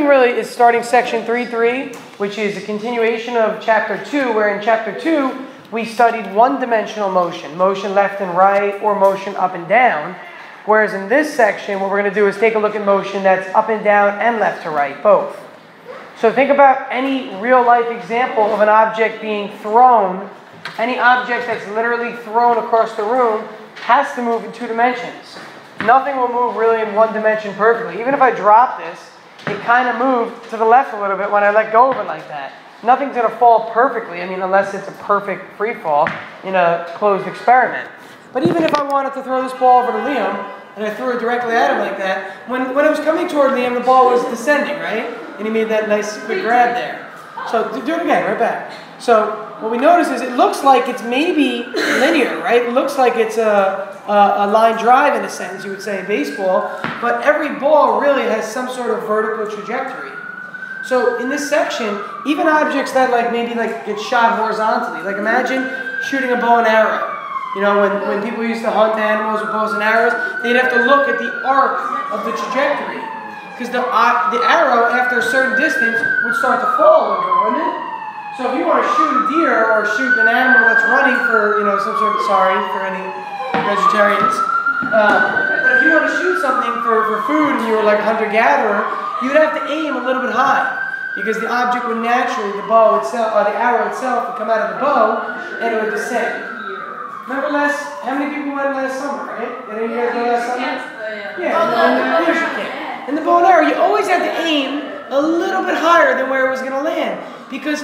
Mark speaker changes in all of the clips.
Speaker 1: doing really is starting section 3.3, which is a continuation of chapter 2, where in chapter 2, we studied one-dimensional motion, motion left and right, or motion up and down. Whereas in this section, what we're going to do is take a look at motion that's up and down and left to right, both. So think about any real-life example of an object being thrown. Any object that's literally thrown across the room has to move in 2 dimensions. Nothing will move really in 1 dimension perfectly. Even if I drop this, it kind of moved to the left a little bit when I let go of it like that. Nothing's going to fall perfectly, I mean, unless it's a perfect free fall in a closed experiment. But even if I wanted to throw this ball over to Liam, and I threw it directly at him like that, when it was coming toward Liam, the ball was descending, right? And he made that nice quick grab there. So do it again, right back. So what we notice is it looks like it's maybe linear, right? It looks like it's a line drive in a sense, you would say in baseball, but every ball really has some sort of vertical trajectory. So in this section, even objects that maybe get shot horizontally, like imagine shooting a bow and arrow. You know, when people used to hunt animals with bows and arrows, they'd have to look at the arc of the trajectory. Because the arrow, after a certain distance, would start to fall over, wouldn't it? So if you want to shoot a deer or shoot an animal that's running for, some sort of, sorry for any vegetarians, but if you want to shoot something for food and you were like a hunter-gatherer, you would have to aim a little bit high. Because the object would naturally, the bow itself, or the arrow itself would come out of the bow and it would descend. Remember how many people went last summer, right? Did any of you guys go last summer? Yeah, and the camp. And the bow and arrow, you always had to aim a little bit higher than where it was going to land. Because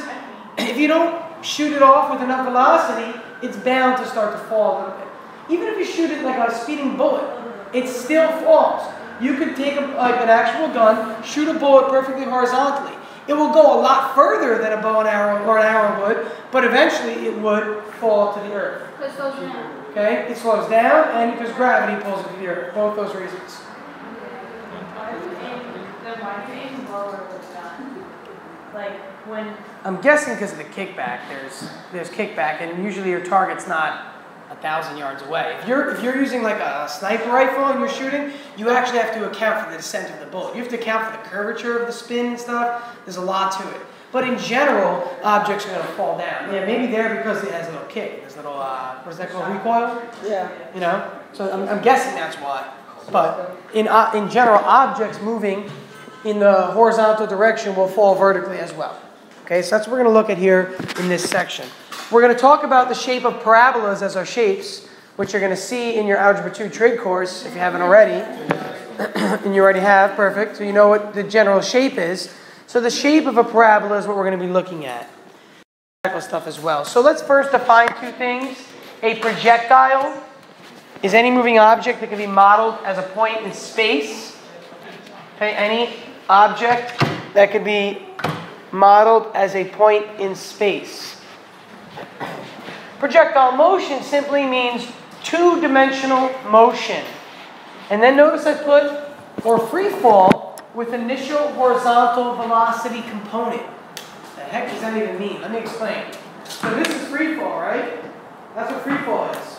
Speaker 1: if you don't shoot it off with enough velocity, it's bound to start to fall a little bit. Even if you shoot it like a speeding bullet, it still falls. You could take an actual gun, shoot a bullet perfectly horizontally. It will go a lot further than a bow and arrow or an arrow would, but eventually it would fall to the earth.
Speaker 2: It slows down.
Speaker 1: Okay, it slows down, and because gravity pulls it to the earth. Both those reasons.
Speaker 2: Why do you aim lower with that? Like when
Speaker 1: I'm guessing because of the kickback. There's kickback, and usually your target's not 1,000 yards away. If you're using like a sniper rifle and you're shooting, you actually have to account for the descent of the bullet. You have to account for the curvature of the spin and stuff. There's a lot to it. But in general, objects are going to fall down. Yeah, maybe there because it has a little kick. There's a little, what's that called, recoil? Yeah. So I'm guessing that's why. But in general, objects moving in the horizontal direction will fall vertically as well. Okay, so that's what we're going to look at here in this section. We're going to talk about the shape of parabolas as our shapes, which you're going to see in your Algebra 2 trig course, if you haven't already. And you already have, perfect. So you know what the general shape is. So the shape of a parabola is what we're going to be looking at. Stuff as well. So let's first define 2 things. A projectile is any moving object that can be modeled as a point in space. Okay, any object that could be modeled as a point in space. Projectile motion simply means 2-dimensional motion. And then notice I put, or free fall, with initial horizontal velocity component. What the heck does that even mean? Let me explain. So this is free fall, right? That's what free fall is.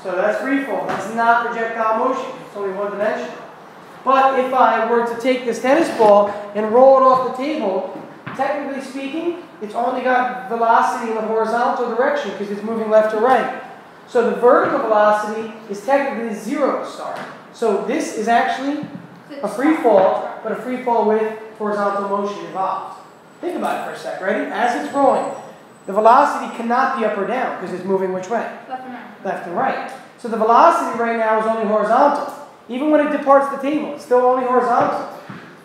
Speaker 1: So that's free fall. That's not projectile motion. It's only 1-dimensional. But if I were to take this tennis ball and roll it off the table, technically speaking, it's only got velocity in the horizontal direction because it's moving left to right. So the vertical velocity is technically 0 to start. So this is actually a free fall, but a free fall with horizontal motion involved. Think about it for a sec, ready? As it's rolling, the velocity cannot be up or down because it's moving which way?
Speaker 2: left and right.
Speaker 1: Left and right. So the velocity right now is only horizontal. Even when it departs the table, it's still only horizontal.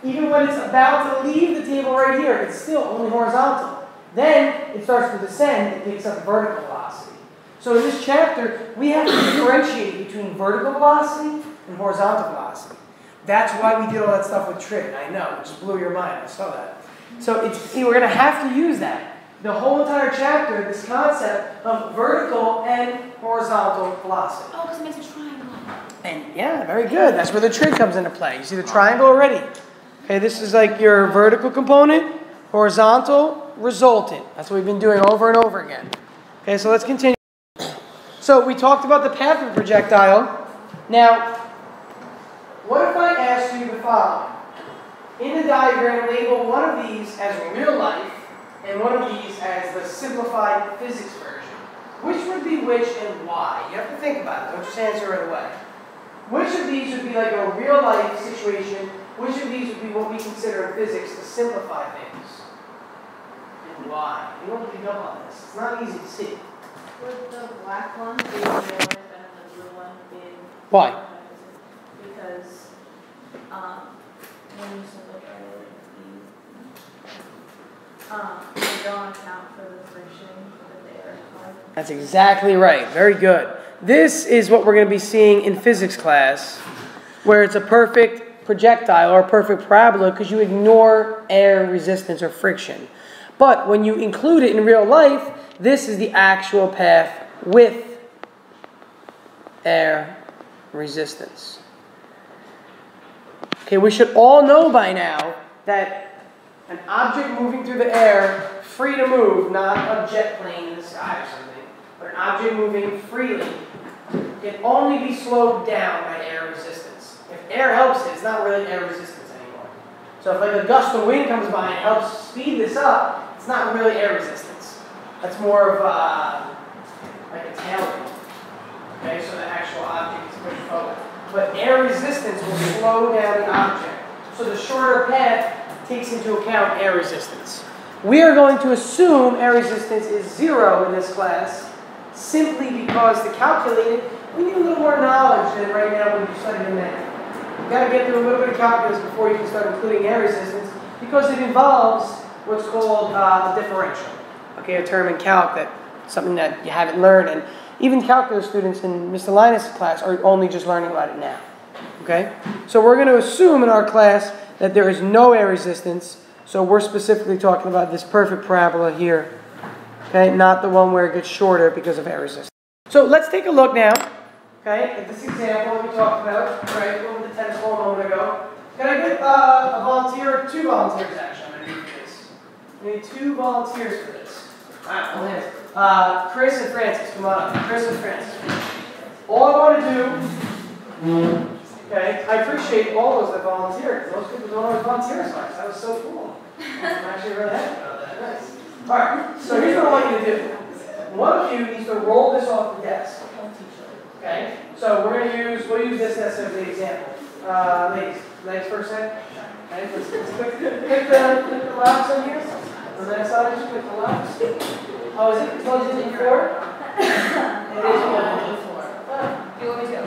Speaker 1: Even when it's about to leave the table right here, it's still only horizontal. Then it starts to descend and picks up vertical velocity. So in this chapter, we have to differentiate between vertical velocity and horizontal velocity. That's why we did all that stuff with trig. I know, it just blew your mind. I saw that. So we're going to have to use that. The whole entire chapter, this concept of vertical and horizontal velocity.
Speaker 2: Oh, because it makes a triangle.
Speaker 1: And yeah, very good. That's where the trig comes into play. You see the triangle already? Okay, this is like your vertical component, horizontal, resultant. That's what we've been doing over and over again. Okay, so let's continue. So we talked about the path of a projectile. Now, what if I asked you the following? In the diagram, label one of these as real life and one of these as the simplified physics version. Which would be which and why? You have to think about it. Don't just answer right away. Which of these would be like a real life situation? Which of these would be what we consider in physics to simplify things? And why? You don't pick up on this. It's not easy to see.
Speaker 2: Would the black one be real life and the blue one be?
Speaker 1: Why?
Speaker 2: Because when you simplify it, you don't account for the friction that they are applied.
Speaker 1: That's exactly right. Very good. This is what we're going to be seeing in physics class, where it's a perfect projectile or a perfect parabola because you ignore air resistance or friction. But when you include it in real life, this is the actual path with air resistance. Okay, we should all know by now that an object moving through the air, free to move, not a jet plane in the sky or something, but an object moving freely, can only be slowed down by air resistance. If air helps it, it's not really air resistance anymore. So if like a gust of wind comes by and helps speed this up, it's not really air resistance. That's more of like a tailwind. Okay, so the actual object is pushed forward. But air resistance will slow down the object. So the shorter path takes into account air resistance. We are going to assume air resistance is 0 in this class, simply because to calculate it, we need a little more knowledge than right now when you study the math. You've got to get through a little bit of calculus before you can start including air resistance, because it involves what's called the differential. Okay, a term in calc that something that you haven't learned, and even calculus students in Mr. Linus' class are only just learning about it now. Okay, so we're going to assume in our class that there is no air resistance. So we're specifically talking about this perfect parabola here. Okay, not the one where it gets shorter because of air resistance. So let's take a look now. Okay, at this example that we talked about, right, over the tennis ball a moment ago. Can I get a volunteer, or 2 volunteers actually? I'm going to need this. I need 2 volunteers for this. All right, Chris and Francis, come on up. Chris and Francis. All I want to do, okay, I appreciate all those that volunteered. Most people don't always volunteer as much. That was so cool. I'm actually really happy about that. Nice. All right, so here's what I want you to do. One of you needs to roll this off the desk. Okay, so we'll use this as the example. Ladies first set. Okay, let's click the locks on here. On that side, just click the locks. Oh, is it plugged into the floor? It is plugged into the floor.
Speaker 2: You want me to go?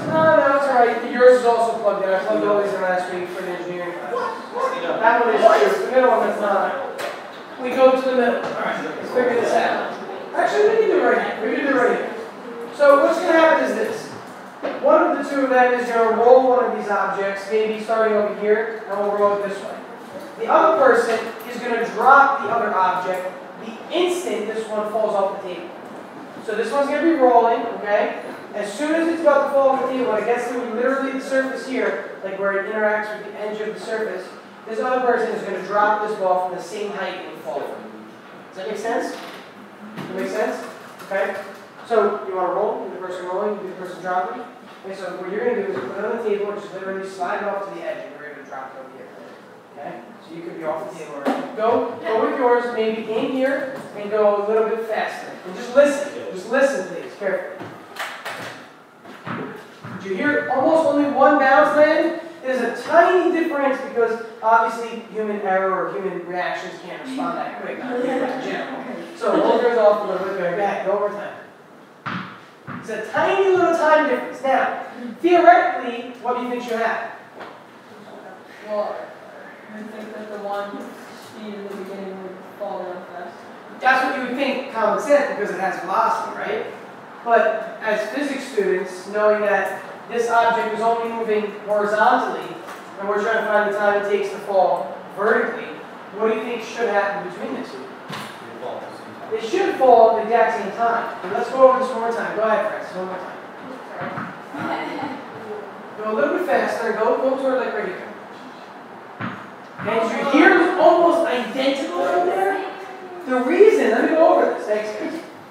Speaker 1: No, it's alright. Yours is also plugged in. I plugged all these in last week for the engineering class. That one is true. The middle one is not. We go to the middle. Alright, let's figure this out. Actually, we can do it right here. So what's going to happen is this. One of the 2 of them is going to roll one of these objects, maybe starting over here, and we'll roll it this way. The other person is going to drop the other object the instant this one falls off the table. So this one's going to be rolling, okay? As soon as it's about to fall off the table, when it gets to literally the surface here, like where it interacts with the edge of the surface, this other person is going to drop this ball from the same height it would fall from. Does that make sense? Does that make sense? Okay? So you want to roll, do the person rolling, do the person dropping. Okay, so what you're going to do is put it on the table and just literally slide it off to the edge and you're going to drop it over here. Okay? So you could be off the table already. Go with yours, maybe in here, and go a little bit faster. And just listen. Just listen, please, carefully. Did you hear almost only one bounce land? There's a tiny difference because obviously human error or human reactions can't respond that quick. Not in general. So hold yours off a little bit. Go back. Go over time. It's a tiny little time difference. Now, theoretically, what do you think should happen?
Speaker 2: Well, I think that the one speed in the beginning would fall down fast.
Speaker 1: That's what you would think, common sense, because it has velocity, right? But as physics students, knowing that this object is only moving horizontally, and we're trying to find the time it takes to fall vertically, what do you think should happen between the 2? They should fall at the exact same time. But let's go over this one more time. Go ahead, Francis, one more time. Go a little bit faster. Go toward like right here. Okay, so your ear is almost identical over there. The reason, let me go over this. Thanks.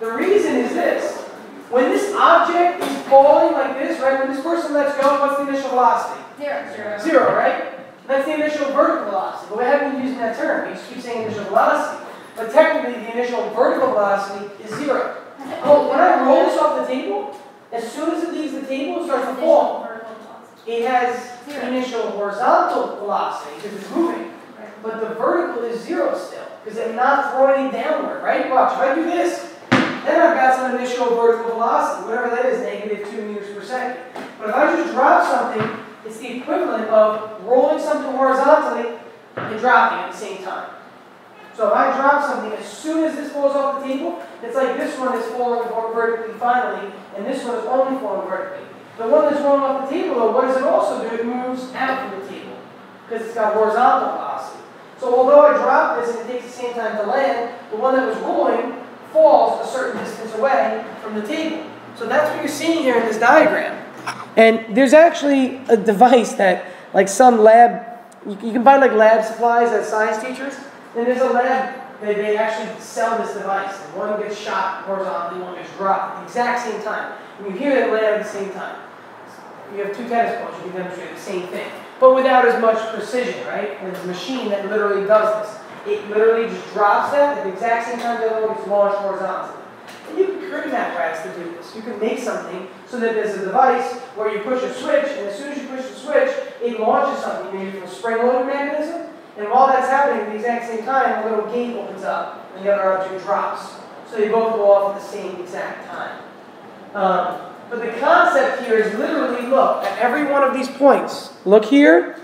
Speaker 1: The reason is this. When this object is falling like this, right, when this person lets go, what's the initial velocity?
Speaker 2: 0.
Speaker 1: 0, right? That's the initial vertical velocity. But we haven't been using that term. We just keep saying initial velocity. But technically, the initial vertical velocity is 0. Well, when I roll this off the table, as soon as it leaves the table, it starts to fall. It has initial horizontal velocity because it's moving. But the vertical is 0 still because I'm not throwing it downward, right? Watch, if I do this, then I've got some initial vertical velocity, whatever that is, -2 meters per second. But if I just drop something, it's the equivalent of rolling something horizontally and dropping at the same time. So if I drop something, as soon as this falls off the table, it's like this one is falling vertically finally, and this one is only falling vertically. The one that's rolling off the table, though, what does it also do? It moves out from the table because it's got horizontal velocity. So although I drop this and it takes the same time to land, the one that was rolling falls a certain distance away from the table. So that's what you're seeing here in this diagram. And there's actually a device that, like some lab, you can buy like lab supplies as science teachers, and there's a lab that they actually sell this device. And one gets shot horizontally, one gets dropped at the exact same time. And you hear that land at the same time. You have 2 tennis balls, you can demonstrate the same thing, but without as much precision, right? There's a machine that literally does this. It literally just drops that at the exact same time the other one gets launched horizontally. And you can create an apparatus to do this. You can make something so that there's a device where you push a switch, and as soon as you push the switch, it launches something. You use a spring-loaded mechanism, and while that's happening at the exact same time, a little gate opens up, and the other object drops. So they both go off at the same exact time. But the concept here is literally, look, at every one of these points. Look here.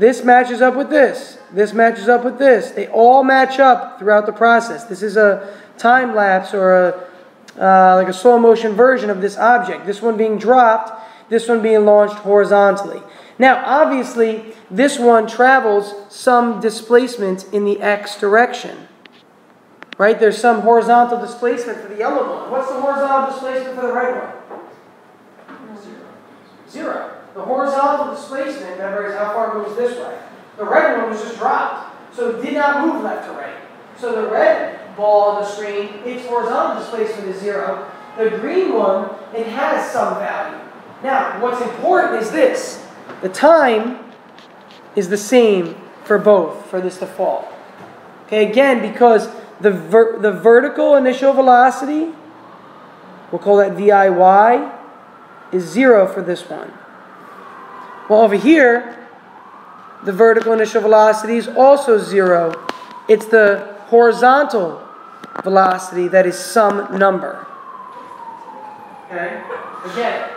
Speaker 1: This matches up with this. This matches up with this. They all match up throughout the process. This is a time lapse or like a slow motion version of this object. This one being dropped, this one being launched horizontally. Now, obviously, this one travels some displacement in the x direction. Right? There's some horizontal displacement for the yellow one. What's the horizontal displacement for the red one? 0. The horizontal displacement, remember, is how far it moves this way. The red one was just dropped, so it did not move left to right. So the red ball on the screen, its horizontal displacement is 0. The green one, it has some value. Now, what's important is this. The time is the same for both, for this to fall. Okay, again, because the vertical initial velocity, we'll call that VIY, is 0 for this one. Well, over here, the vertical initial velocity is also 0. It's the horizontal velocity that is some number. Okay? Again,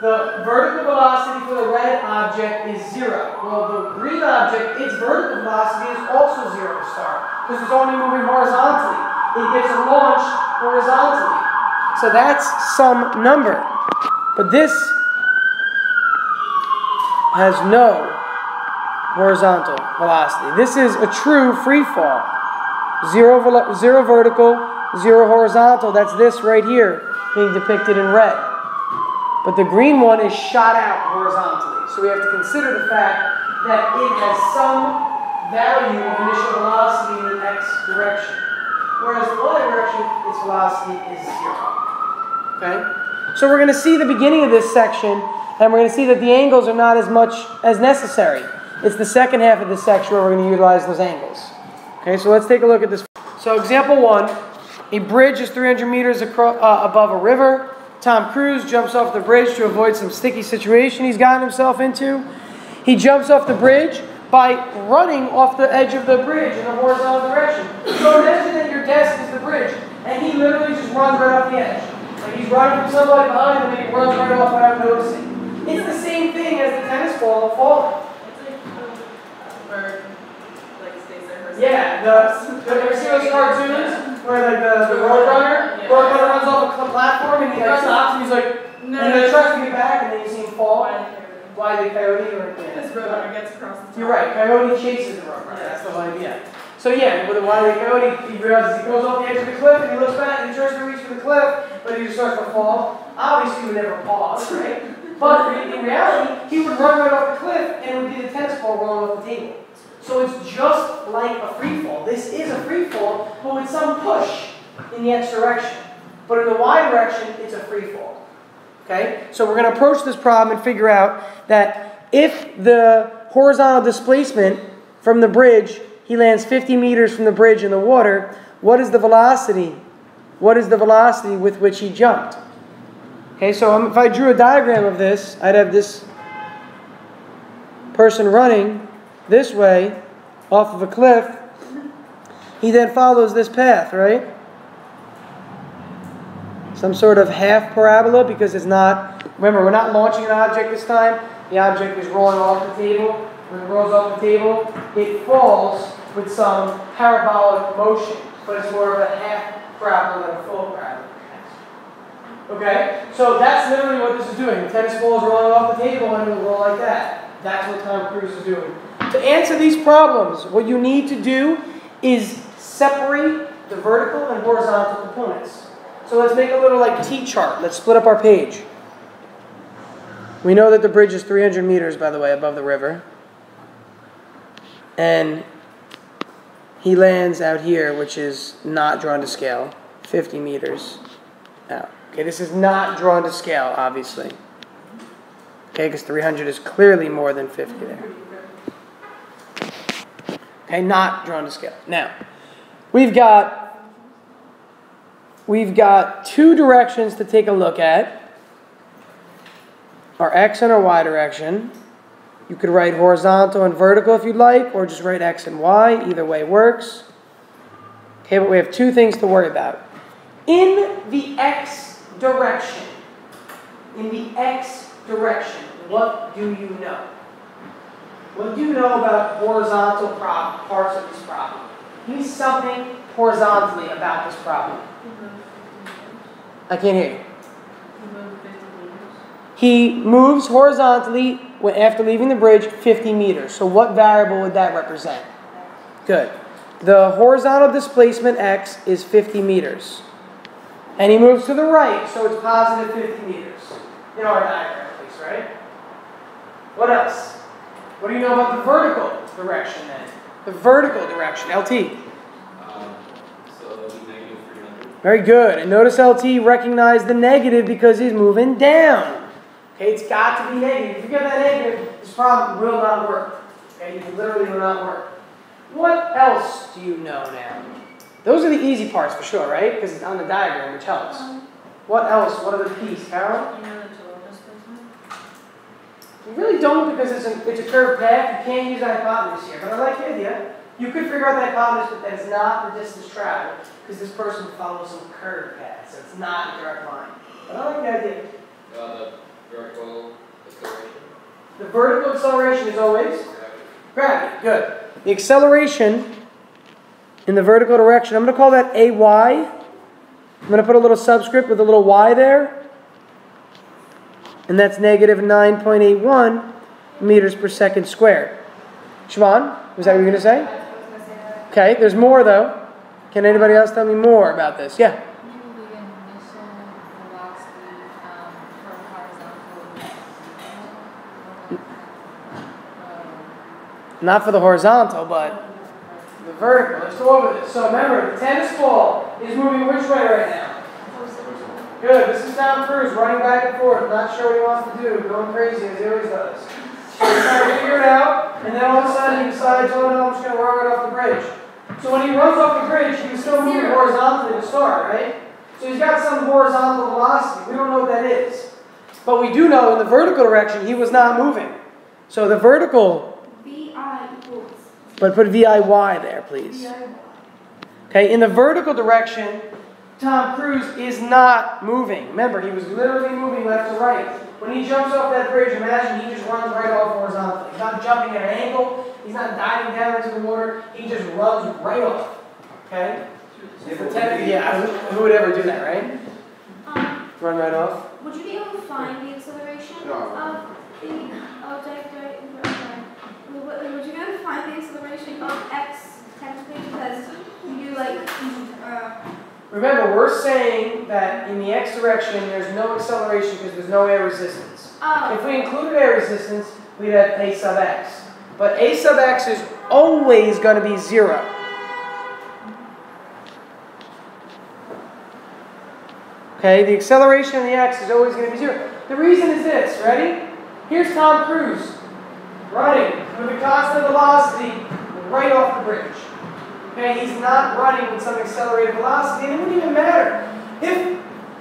Speaker 1: the vertical velocity for the red object is 0. Well, the green object, its vertical velocity is also 0 to start, because it's only moving horizontally. It gets launched horizontally. So that's some number. But this has no horizontal velocity. This is a true free fall. 0 vertical, 0 horizontal. That's this right here being depicted in red. But the green one is shot out horizontally. So we have to consider the fact that it has some value of initial velocity in the x direction. Whereas the y direction, its velocity is 0. Okay? So we're going to see the beginning of this section, and we're going to see that the angles are not as much as necessary. It's the second half of this section where we're going to utilize those angles. Okay, so let's take a look at this. So example 1, a bridge is 300 meters above a river. Tom Cruise jumps off the bridge to avoid some sticky situation he's gotten himself into. He jumps off the bridge by running off the edge of the bridge in a horizontal direction. So imagine that your desk is the bridge, and he literally just runs right off the edge. Like he's running from somebody behind him and he runs right off without noticing. It's the same thing as the tennis ball falling.
Speaker 2: It's like a bird, like stays there for a second.
Speaker 1: Yeah, you ever see those cartoons where like the roadrunner runs off a platform and he like stops and he's like, and then tries to get back and then you see him fall. Why the coyote? Or
Speaker 2: this roadrunner gets across the top.
Speaker 1: You're right, coyote chases the roadrunner. That's the whole idea. So yeah, with the Wile E. Coyote, he realizes he goes off the edge of the cliff and he looks back and he tries to reach for the cliff, but he just starts to fall. Obviously, he would never pause, right? But in reality, he would run right off the cliff and it would be the tennis ball rolling off the table. So it's just like a free fall. This is a free fall, but with some push in the x direction. But in the y direction, it's a free fall. Okay? So we're going to approach this problem and figure out that if the horizontal displacement from the bridge. He lands 50 meters from the bridge in the water. What is the velocity? What is the velocity with which he jumped? Okay, so if I drew a diagram of this, I'd have this person running this way off of a cliff. He then follows this path, right? Some sort of half parabola, because it's not, remember, we're not launching an object this time. The object is rolling off the table. When it rolls off the table, it falls with some parabolic motion, but it's more of a half parabola than a full parabola. Okay? So that's literally what this is doing. The tennis ball is rolling off the table and it will roll like that. That's what Tom Cruise is doing. To answer these problems, what you need to do is separate the vertical and horizontal components. So let's make a little like T-chart. Let's split up our page. We know that the bridge is 300 meters, by the way, above the river. And he lands out here, which is not drawn to scale, 50 meters out. Okay, this is not drawn to scale, obviously. Okay, because 300 is clearly more than 50 there. Okay, not drawn to scale. Now, we've got two directions to take a look at. Our x and our y direction. You could write horizontal and vertical if you'd like, or just write x and y. Either way works. Okay, but we have two things to worry about. In the x direction, what do you know? What do you know about horizontal parts of this problem? Give me something horizontally about this problem. I can't hear you. He moves horizontally after leaving the bridge 50 meters. So what variable would that represent? Good. The horizontal displacement x is 50 meters. And he moves to the right, so it's positive 50 meters. In our diagram, at least, right? What else? What do you know about the vertical direction then? The vertical direction, LT.
Speaker 3: So that'll be negative 300.
Speaker 1: Very good. And notice LT recognized the negative because he's moving down. Okay, it's got to be negative. If you get that negative, this problem will not work. Okay, it literally will not work. What else do you know now? Those are the easy parts for sure, right? Because it's on the diagram, which helps. What else? What are the keys, Carol? You really don't, because it's a curved path. You can't use the hypotenuse here. But I like the idea. You could figure out the hypotenuse, but that is not the distance traveled, because this person follows some curved path, so it's not a direct line. But I like the idea.
Speaker 3: The vertical acceleration.
Speaker 1: The vertical acceleration is always gravity. Good. The acceleration in the vertical direction, I'm going to call that AY. I'm going to put a little subscript with a little y there. And that's negative 9.81 meters per second squared. Siobhan, was that what you were going to say?
Speaker 4: I was going to say that.
Speaker 1: Okay, there's more though. Can anybody else tell me more about this? Yeah. Not for the horizontal, but the vertical. Let's go over this. So remember, the tennis ball is moving which way right now? Good. This is Tom Cruise running back and forth. Not sure what he wants to do. Going crazy as he always does. So he's trying to figure it out, and then all of a sudden he decides, oh no, I'm just going to run right off the bridge. So when he runs off the bridge, he can still move horizontally to start, right? So he's got some horizontal velocity. We don't know what that is. But we do know in the vertical direction, he was not moving. So the vertical... But put VIY there, please. Okay, in the vertical direction, Tom Cruise is not moving. Remember, he was literally moving left to right. When he jumps off that bridge, imagine he just runs right off horizontally. He's not jumping at an angle. He's not diving down into the water. He just runs right off. Okay? Yeah, who would ever do that, right? Run right off?
Speaker 4: Would you be able to find the acceleration of the object? Would you be able to find the acceleration of x technically? Because you do like
Speaker 1: remember, we're saying that in the x direction there's no acceleration because there's no air resistance.
Speaker 4: Oh.
Speaker 1: If we included air resistance, we'd have a sub x. But a sub x is always going to be 0. Okay, the acceleration in the x is always going to be 0. The reason is this, ready? Here's Tom Cruise running with a constant velocity right off the bridge. Okay, he's not running with some accelerated velocity, and it wouldn't even matter.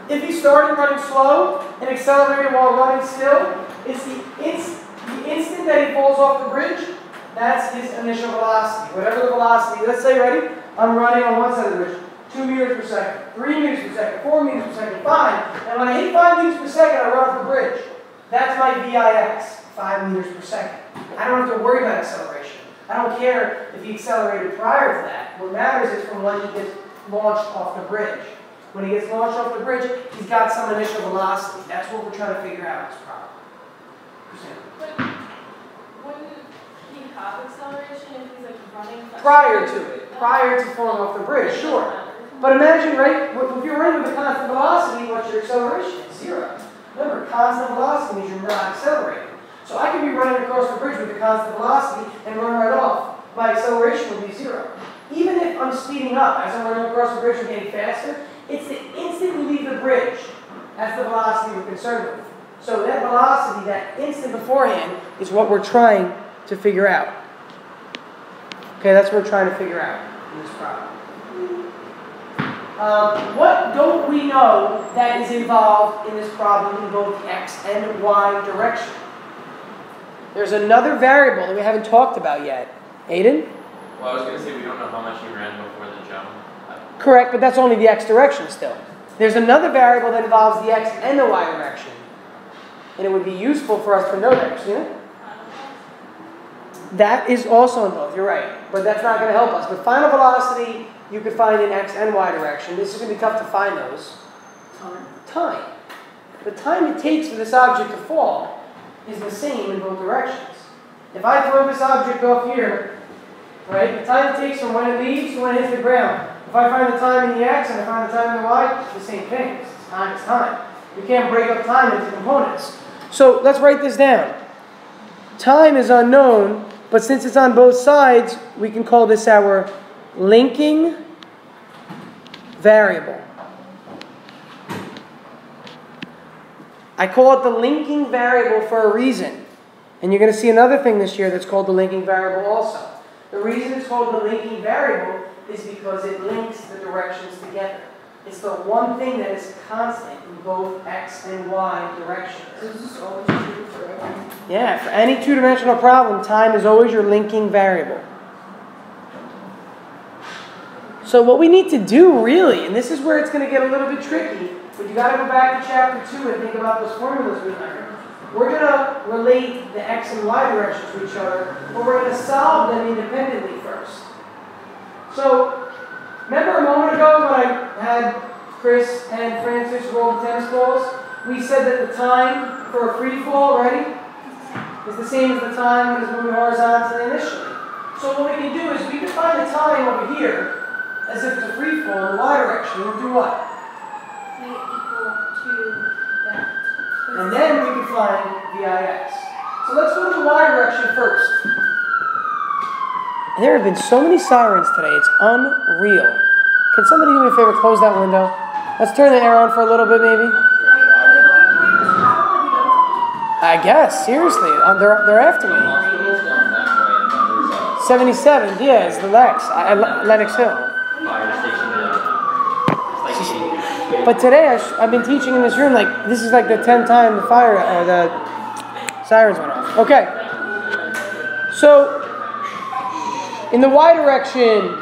Speaker 1: If he started running slow and accelerated while running still, it's the instant that he falls off the bridge, that's his initial velocity. Whatever the velocity, let's say, ready? I'm running on one side of the bridge, 2 meters per second, 3 meters per second, 4 meters per second, 5. And when I hit 5 meters per second, I run off the bridge. That's my VIX, 5 meters per second. I don't have to worry about acceleration. I don't care if he accelerated prior to that. What matters is from when he gets launched off the bridge. When he gets launched off the bridge, he's got some initial velocity. That's what we're trying to figure out in this problem.
Speaker 2: But wouldn't he have acceleration if he's like running fast?
Speaker 1: Prior to falling off the bridge, sure. But imagine, right, if you're running with a constant velocity, what's your acceleration? It's 0. Remember, constant velocity means you're not accelerating. So I could be running across the bridge with a constant velocity and run right off. My acceleration would be 0. Even if I'm speeding up, as I'm running across the bridge and getting faster, it's the instant you leave the bridge. That's the velocity we're concerned with. So that velocity, that instant beforehand, is what we're trying to figure out. Okay, that's what we're trying to figure out in this problem. What don't we know that is involved in this problem in both the x and y direction? There's another variable that we haven't talked about yet. Aiden?
Speaker 3: Well, I was going to say we don't know how much he ran before the jump.
Speaker 1: Correct, but that's only the x direction still. There's another variable that involves the x and the y direction. And it would be useful for us to know that, Christina. That is also involved, you're right. But that's not going to help us. But final velocity, you could find in x and y direction. This is going to be tough to find those. Time. The time it takes for this object to fall is the same in both directions. If I throw this object off here, right, the time it takes from when it leaves to when it hits the ground. If I find the time in the x and I find the time in the y, it's the same thing. It's time, it's time. You can't break up time into components. So let's write this down. Time is unknown, but since it's on both sides, we can call this our linking variable. I call it the linking variable for a reason. And you're going to see another thing this year that's called the linking variable also. The reason it's called the linking variable is because it links the directions together. It's the one thing that is constant in both x and y directions.
Speaker 2: Is this always true for everything?
Speaker 1: Yeah, for any two-dimensional problem, time is always your linking variable. So what we need to do, really, and this is where it's going to get a little bit tricky, but you got to go back to chapter 2 and think about those formulas we learned. We're going to relate the x and y directions to each other, but we're going to solve them independently first. So, remember a moment ago when I had Chris and Francis roll the tennis balls? We said that the time for a free fall, ready, is the same as the time when it's moving horizontally initially. So what we can do is we can find the time over here as if it's a free fall in the y direction. We'll do what?
Speaker 4: Make it equal to that.
Speaker 1: And then we can find VIX. So let's go to the y direction first. There have been so many sirens today, it's unreal. Can somebody do me a favor, close that window? Let's turn the air on for a little bit, maybe. I guess, seriously, they're after me. 77, yeah, it's the Lennox Hill. But today, I've been teaching in this room, like, this is like the 10th time the sirens went off. Okay. So, in the y direction,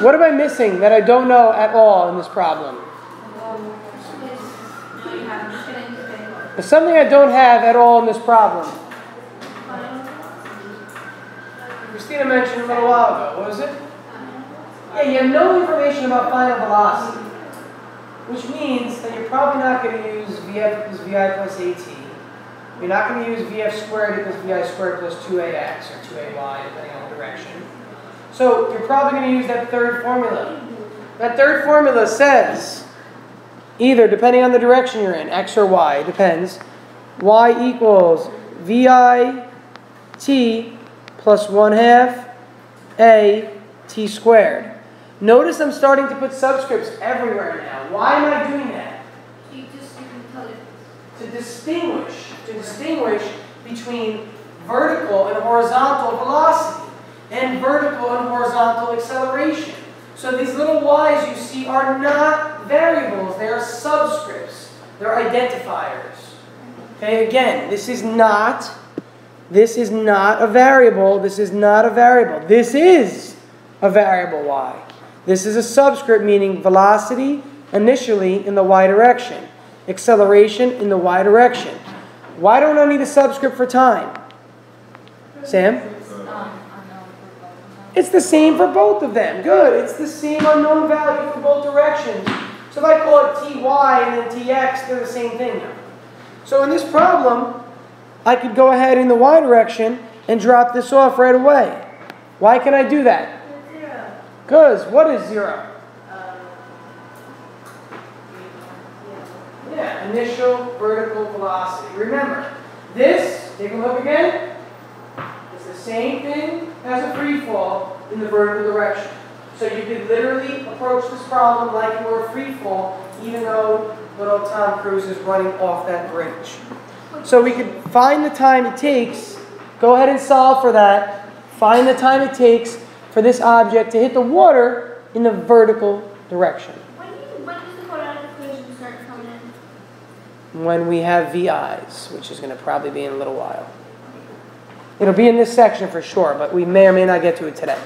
Speaker 1: what am I missing that I don't know at all in this problem? There's something I don't have at all in this problem. Christina mentioned a little while ago. What was it? Yeah, you have no information about final velocity, which means that you're probably not going to use VF equals VI plus AT. You're not going to use VF squared equals VI squared plus 2AX or 2AY, depending on the direction. So you're probably going to use that third formula. That third formula says, either, depending on the direction you're in, x or y, it depends, y equals VI t plus 1/2 a t squared. Notice I'm starting to put subscripts everywhere now. Why am I doing that? to distinguish between vertical and horizontal velocity and vertical and horizontal acceleration. So these little y's you see are not variables, they are subscripts. They're identifiers. Okay, again, this is not a variable, this is not a variable. This is a variable y. This is a subscript, meaning velocity initially in the y direction, acceleration in the y direction. Why don't I need a subscript for time? Sam? It's the same for both of them. Good. It's the same unknown value for both directions. So if I call it ty and then tx, they're the same thing now. So in this problem, I could go ahead in the y direction and drop this off right away. Why can I do that? Because what is 0? Yeah, initial vertical velocity. Remember, this, take a look again, is the same thing as a free fall in the vertical direction. So you could literally approach this problem like it were a free fall, even though little Tom Cruise is running off that bridge. So we could find the time it takes, go ahead and solve for that, find the time it takes for this object to hit the water in the vertical direction.
Speaker 4: When does the quadratic equation start coming in?
Speaker 1: When we have VI's, which is going to probably be in a little while. It'll be in this section for sure, but we may or may not get to it today.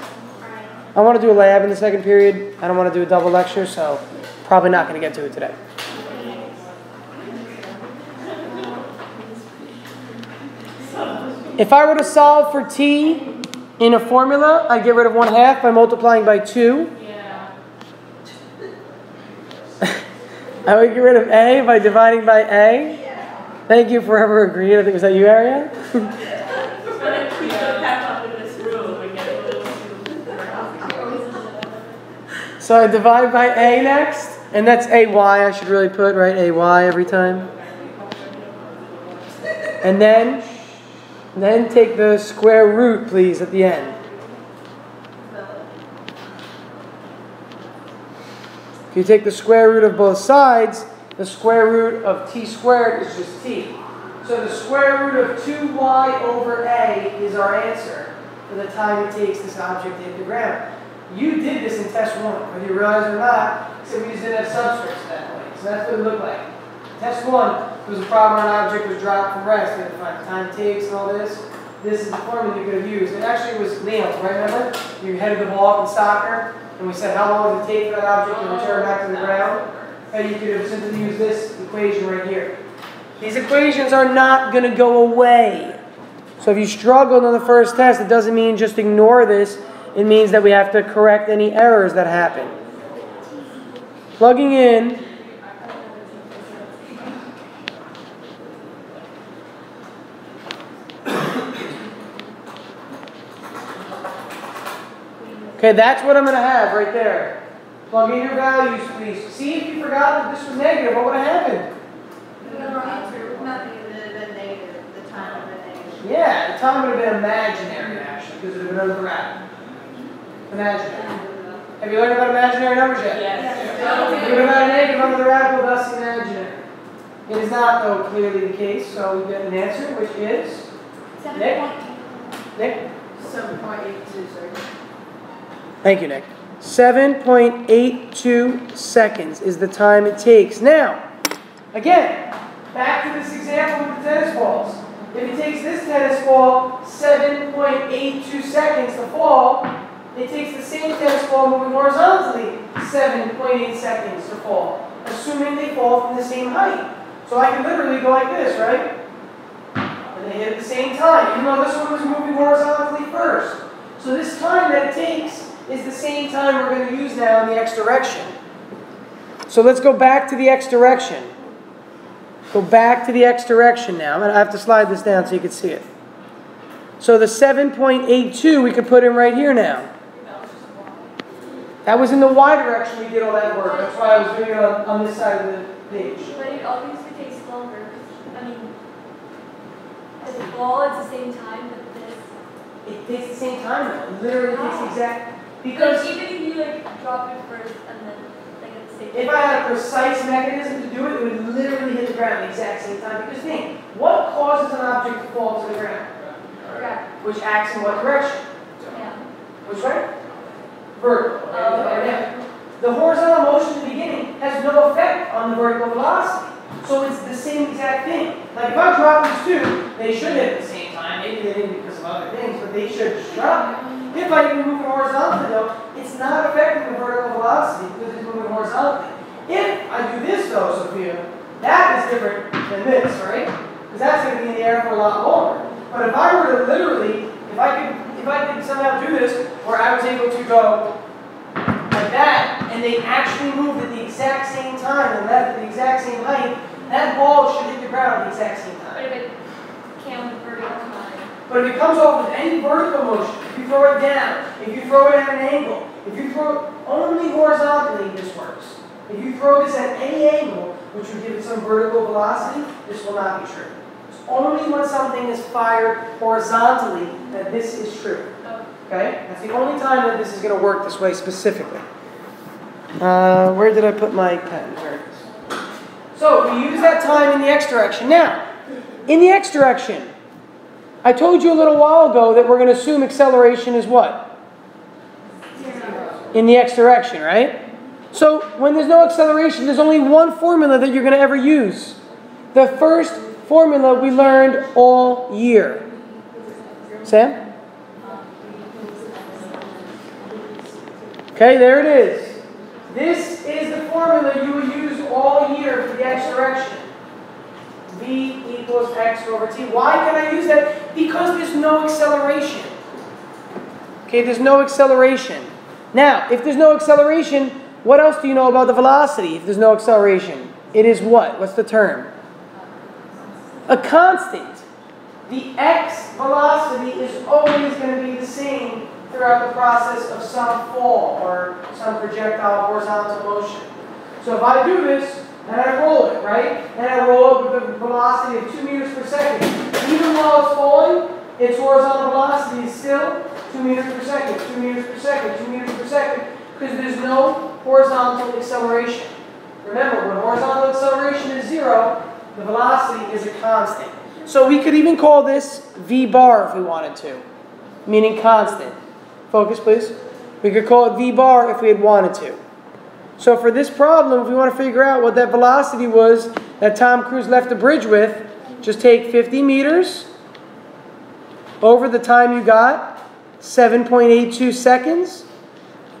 Speaker 1: I want to do a lab in the second period. I don't want to do a double lecture, so probably not going to get to it today. If I were to solve for t in a formula, I'd get rid of 1/2 by multiplying by 2.
Speaker 2: Yeah.
Speaker 1: I would get rid of a by dividing by a. Thank you for ever agreeing. I think, was that you, Aria? So I divide by a next, and that's ay, I should really put, right? Ay every time. And then take the square root, please, at the end. If you take the square root of both sides, the square root of t squared is just t. So the square root of 2y over a is our answer for the time it takes this object to hit the ground. You did this in test 1, whether you realize it or not, so we just didn't have subscripts that way. So that's what it looked like. Test 1 was a problem where an object was dropped from rest. We had to find the time it takes and all this. This is the formula you could have used. It actually was nailed, right? Remember? You headed the ball up in soccer, and we said how long does it take for that object to return back to the ground? And you could have simply used this equation right here. These equations are not going to go away. So if you struggled on the first test, it doesn't mean just ignore this. It means that we have to correct any errors that happen. Plugging in. Okay, that's what I'm going to have right there. Plug in your values, please. See, if you forgot that this was negative, what would have happened? Yeah, the time would have been imaginary, actually, because it would have been under the bracket. Imaginary. Have you learned about imaginary numbers yet?
Speaker 2: Yes.
Speaker 1: You would have had a negative under the radical, thus imaginary. It is not, though, clearly the case, so we get an answer, which is? Nick?
Speaker 2: 7.82, sorry.
Speaker 1: Thank you, Nick. 7.82 seconds is the time it takes. Now, again, back to this example with the tennis balls. If it takes this tennis ball 7.82 seconds to fall, it takes the same tennis ball moving horizontally 7.8 seconds to fall, assuming they fall from the same height. So I can literally go like this, right? And they hit at the same time, even though this one was moving horizontally first. So this time that it takes is the same time we're going to use now in the x direction. So let's go back to the x direction. Go back to the x direction now. I have to slide this down so you can see it. So the 7.82 we could put in right here now. That was in the y direction we did all that work. That's why I was doing it on this side of the page.
Speaker 5: But it obviously takes longer. I mean, as a ball, it's the same time, but this.
Speaker 1: It takes the same time though. It literally takes the exact. Because
Speaker 5: like, even if you like drop it first and then like at the
Speaker 1: If I had a precise mechanism to do it, it would literally hit the ground at the exact same time. Because think, what causes an object to fall to the ground? Which acts in what direction? Which way? Vertical. The horizontal motion in the beginning has no effect on the vertical velocity. So it's the same exact thing. Like if I drop these two, they should hit at the same time. Maybe they didn't because of other things, but they should just drop. If I even move it horizontally though, it's not affecting the vertical velocity because it's moving horizontally. If I do this though, Sophia, that is different than this, right? Because that's going to be in the air for a lot longer. But if I were to literally, if I could somehow do this, where I was able to go like that, and they actually moved at the exact same time and left at the exact same height, that ball should hit the ground at the exact same time.
Speaker 5: But if it can't with vertical time.
Speaker 1: But if it comes off with any vertical motion, if you throw it down, if you throw it at an angle, if you throw it only horizontally, this works. If you throw this at any angle, which would give it some vertical velocity, this will not be true. It's only when something is fired horizontally that this is true. Okay? That's the only time that this is going to work this way specifically. Where did I put my pen? There it is. So we use that time in the x direction. Now, in the x direction, I told you a little while ago that we're going to assume acceleration is what?
Speaker 5: 0.
Speaker 1: In the x direction, right? So when there's no acceleration, there's only one formula that you're going to ever use. The first formula we learned all year. Sam? Okay, there it is. This is the formula you will use all year for the x direction. V equals x over t. Why can I use that? Because there's no acceleration. Okay, there's no acceleration. Now, if there's no acceleration, what else do you know about the velocity if there's no acceleration? It is what? What's the term? A constant. The x velocity is always going to be the same throughout the process of some fall or some projectile horizontal motion. So if I do this, and I roll it, right? And I roll it with a velocity of 2 meters per second. Even while it's falling, its horizontal velocity is still 2 meters per second, 2 meters per second, 2 meters per second, because there's no horizontal acceleration. Remember, when horizontal acceleration is 0, the velocity is a constant. So we could even call this v bar if we wanted to, meaning constant. Focus, please. We could call it v bar if we had wanted to. So for this problem, if we want to figure out what that velocity was that Tom Cruise left the bridge with, just take 50 meters over the time you got, 7.82 seconds.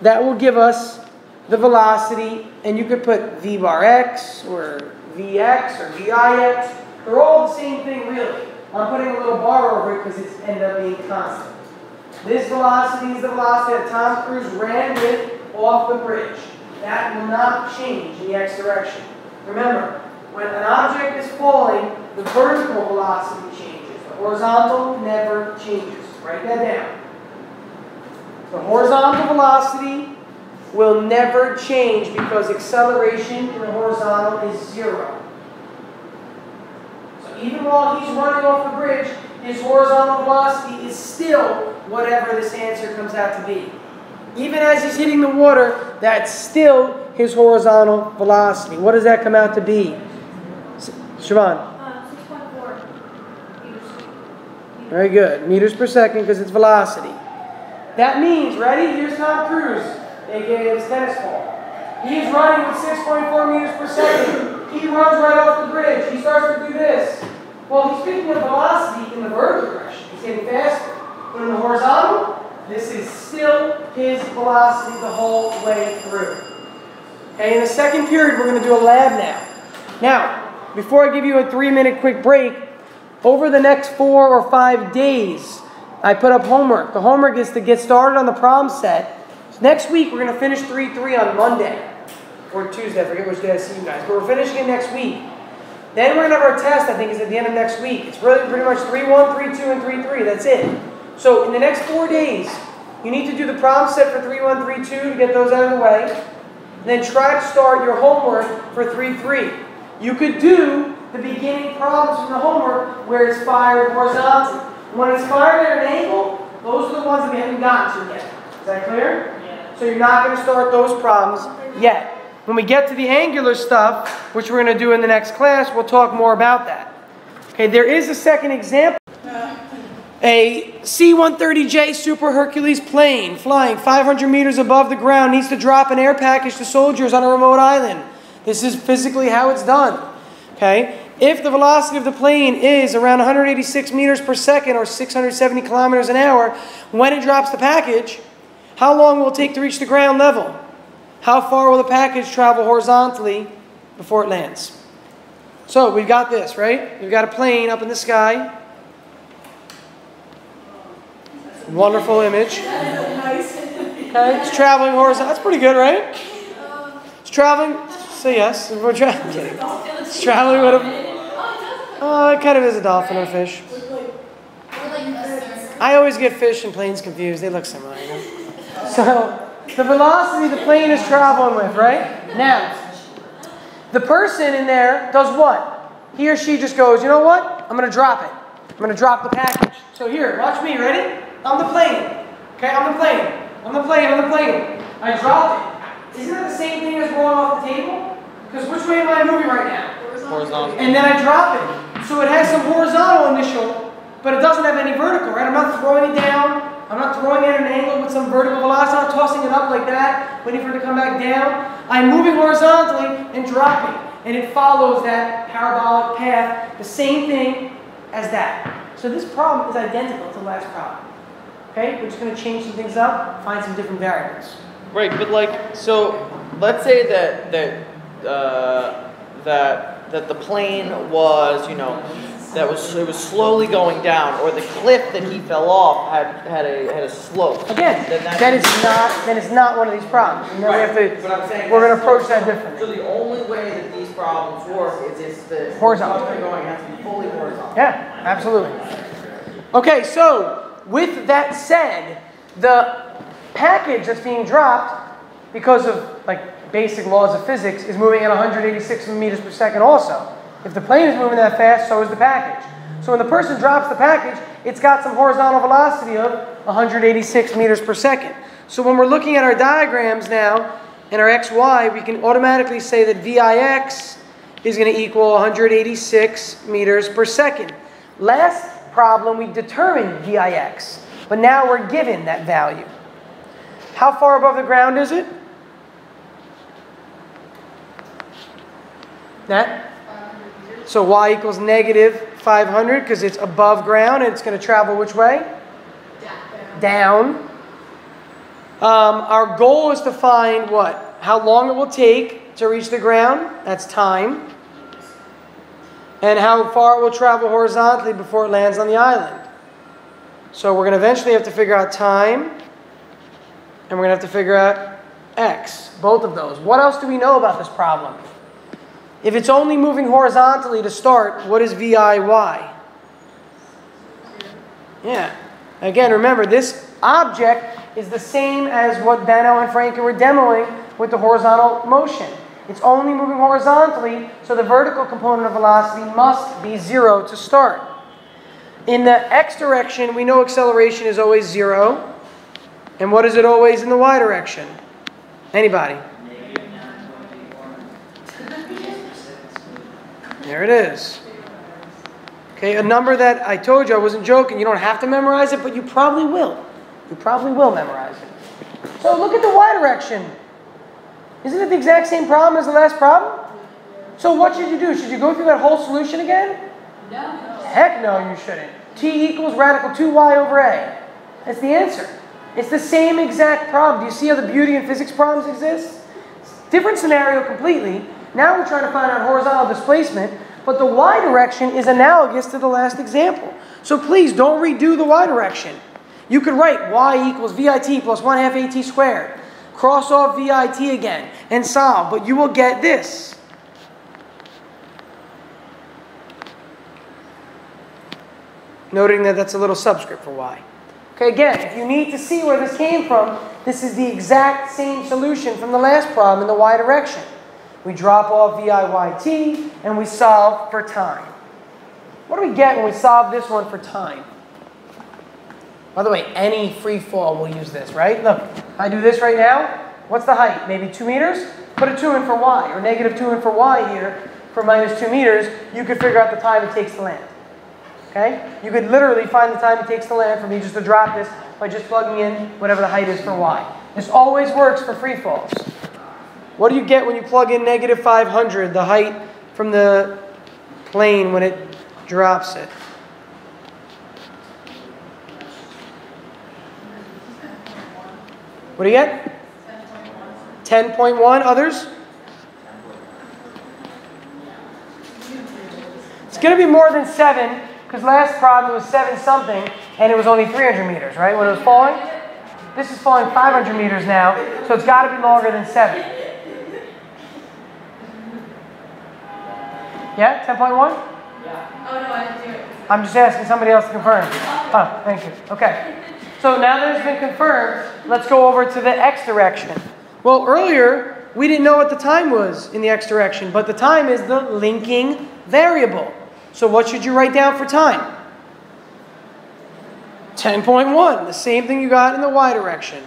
Speaker 1: That will give us the velocity, and you could put v bar x or vx or vix. They're all the same thing, really. I'm putting a little bar over it because it's ended up being constant. This velocity is the velocity that Tom Cruise ran with off the bridge. That will not change in the x direction. Remember, when an object is falling, the vertical velocity changes. The horizontal never changes. Write that down. The horizontal velocity will never change because acceleration in the horizontal is 0. So even while he's running off the bridge, his horizontal velocity is still whatever this answer comes out to be. Even as he's hitting the water, that's still his horizontal velocity. What does that come out to be? Siobhan?
Speaker 4: 6.4 meters.
Speaker 1: Very good. Meters per second because it's velocity. That means, ready? Here's Tom Cruise, aka his tennis ball. He is running with 6.4 meters per second. He runs right off the bridge. He starts to do this. Well, he's picking up velocity in the vertical direction. He's getting faster. But in the horizontal, this is still his velocity the whole way through. Okay, in the second period, we're going to do a lab now. Now, before I give you a 3-minute quick break, over the next 4 or 5 days, I put up homework. The homework is to get started on the problem set. Next week, we're going to finish 3-3 on Monday. Or Tuesday, I forget which day I see you guys. But we're finishing it next week. Then we're going to have our test, I think, is at the end of next week. It's really pretty much 3-1, 3-2, and 3-3. That's it. So in the next 4 days, you need to do the problem set for 3-1, 3-2 to get those out of the way. And then try to start your homework for 3-3. You could do the beginning problems from the homework where it's fired horizontally. When it's fired at an angle, those are the ones that we haven't gotten to yet. Is that clear? Yeah. So you're not going to start those problems yet. When we get to the angular stuff, which we're going to do in the next class, we'll talk more about that. Okay, there is a second example. A C-130J Super Hercules plane flying 500 meters above the ground needs to drop an air package to soldiers on a remote island. This is physically how it's done. Okay? If the velocity of the plane is around 186 meters per second or 670 kilometers an hour, when it drops the package, how long will it take to reach the ground level? How far will the package travel horizontally before it lands? So we've got this, right? We've got a plane up in the sky. Wonderful image. Okay, it's traveling horizontally. That's pretty good, right? It's traveling. Say yes. We're traveling. It's traveling with a. Oh, it kind of is a dolphin or a fish. I always get fish and planes confused. They look similar, you know? So the velocity the plane is traveling with, right? Now, the person in there does what? He or she just goes, you know what? I'm going to drop it. I'm going to drop the package. So here, watch me. Ready? I'm the plane. Okay, I'm the plane. I'm the plane. I'm the plane. I drop it. Isn't that the same thing as rolling off the table? Because which way am I moving right now?
Speaker 3: Horizontal.
Speaker 1: And then I drop it. So it has some horizontal initial, but it doesn't have any vertical, right? I'm not throwing it down. I'm not throwing it at an angle with some vertical velocity. I'm not tossing it up like that, waiting for it to come back down. I'm moving horizontally and dropping. And it follows that parabolic path, the same thing as that. So this problem is identical to the last problem. Okay, we're just going to change some things up, find some different variables.
Speaker 6: Right, but like, so let's say that the plane was, you know, it was slowly going down, or the cliff that he fell off had a slope.
Speaker 1: Again, then it's not one of these problems. And then
Speaker 6: Right.
Speaker 1: we have to.
Speaker 6: But I'm saying
Speaker 1: we're going to approach that differently.
Speaker 6: So the only way that these problems work is if the
Speaker 1: Horizontal.
Speaker 6: going has to be fully horizontal.
Speaker 1: Yeah, absolutely. Okay, so with that said, the package that's being dropped, because of like basic laws of physics, is moving at 186 meters per second also. If the plane is moving that fast, so is the package. So when the person drops the package, it's got some horizontal velocity of 186 meters per second. So when we're looking at our diagrams now, and our xy, we can automatically say that Vix is going to equal 186 meters per second. Last problem, we determined Vix, but now we're given that value. How far above the ground is it? That? So y equals negative 500 because it's above ground and it's going to travel which way? Down. Our goal is to find what? How long it will take to reach the ground. That's time. And how far it will travel horizontally before it lands on the island. So we're going to eventually have to figure out time. And we're going to have to figure out x. Both of those. What else do we know about this problem? If it's only moving horizontally to start, what is VIY? Yeah. Again, remember, this object is the same as what Benno and Franken were demoing with the horizontal motion. It's only moving horizontally, so the vertical component of velocity must be 0 to start. In the x direction, we know acceleration is always 0. And what is it always in the y direction? Anybody? There it is. Okay, a number that I told you, I wasn't joking, you don't have to memorize it, but you probably will. You probably will memorize it. So look at the y direction. Isn't it the exact same problem as the last problem? So what should you do? Should you go through that whole solution again?
Speaker 2: No.
Speaker 1: Heck no, you shouldn't. T equals radical 2y over a. That's the answer. It's the same exact problem. Do you see how the beauty in physics problems exists? Different scenario completely. Now we're trying to find out horizontal displacement, but the y direction is analogous to the last example. So please don't redo the y direction. You could write y equals VIT plus 1/2 AT squared. Cross off VIT again and solve, but you will get this. Noting that that's a little subscript for y. Okay, again, if you need to see where this came from, this is the exact same solution from the last problem in the y direction. We drop off VIYT and we solve for time. What do we get when we solve this one for time? By the way, any free fall will use this, right? Look, I do this right now. What's the height? Maybe 2 meters? put a 2 in for y, or negative 2 in for y here, for minus 2 meters, you could figure out the time it takes to land. Okay? You could literally find the time it takes to land for me just to drop this by just plugging in whatever the height is for y. This always works for free falls. What do you get when you plug in negative 500, the height from the plane when it drops it? What do you get? 10.1. Others? It's going to be more than 7, because last problem was 7 something, and it was only 300 meters, right, when it was falling? This is falling 500 meters now, so it's got to be longer than 7. Yeah? 10.1?
Speaker 2: Yeah. Oh, no, I didn't do it.
Speaker 1: I'm just asking somebody else to confirm. Oh, thank you. Okay. So now that it's been confirmed, let's go over to the x direction. Well, earlier, we didn't know what the time was in the x direction, but the time is the linking variable. So what should you write down for time? 10.1, the same thing you got in the y direction.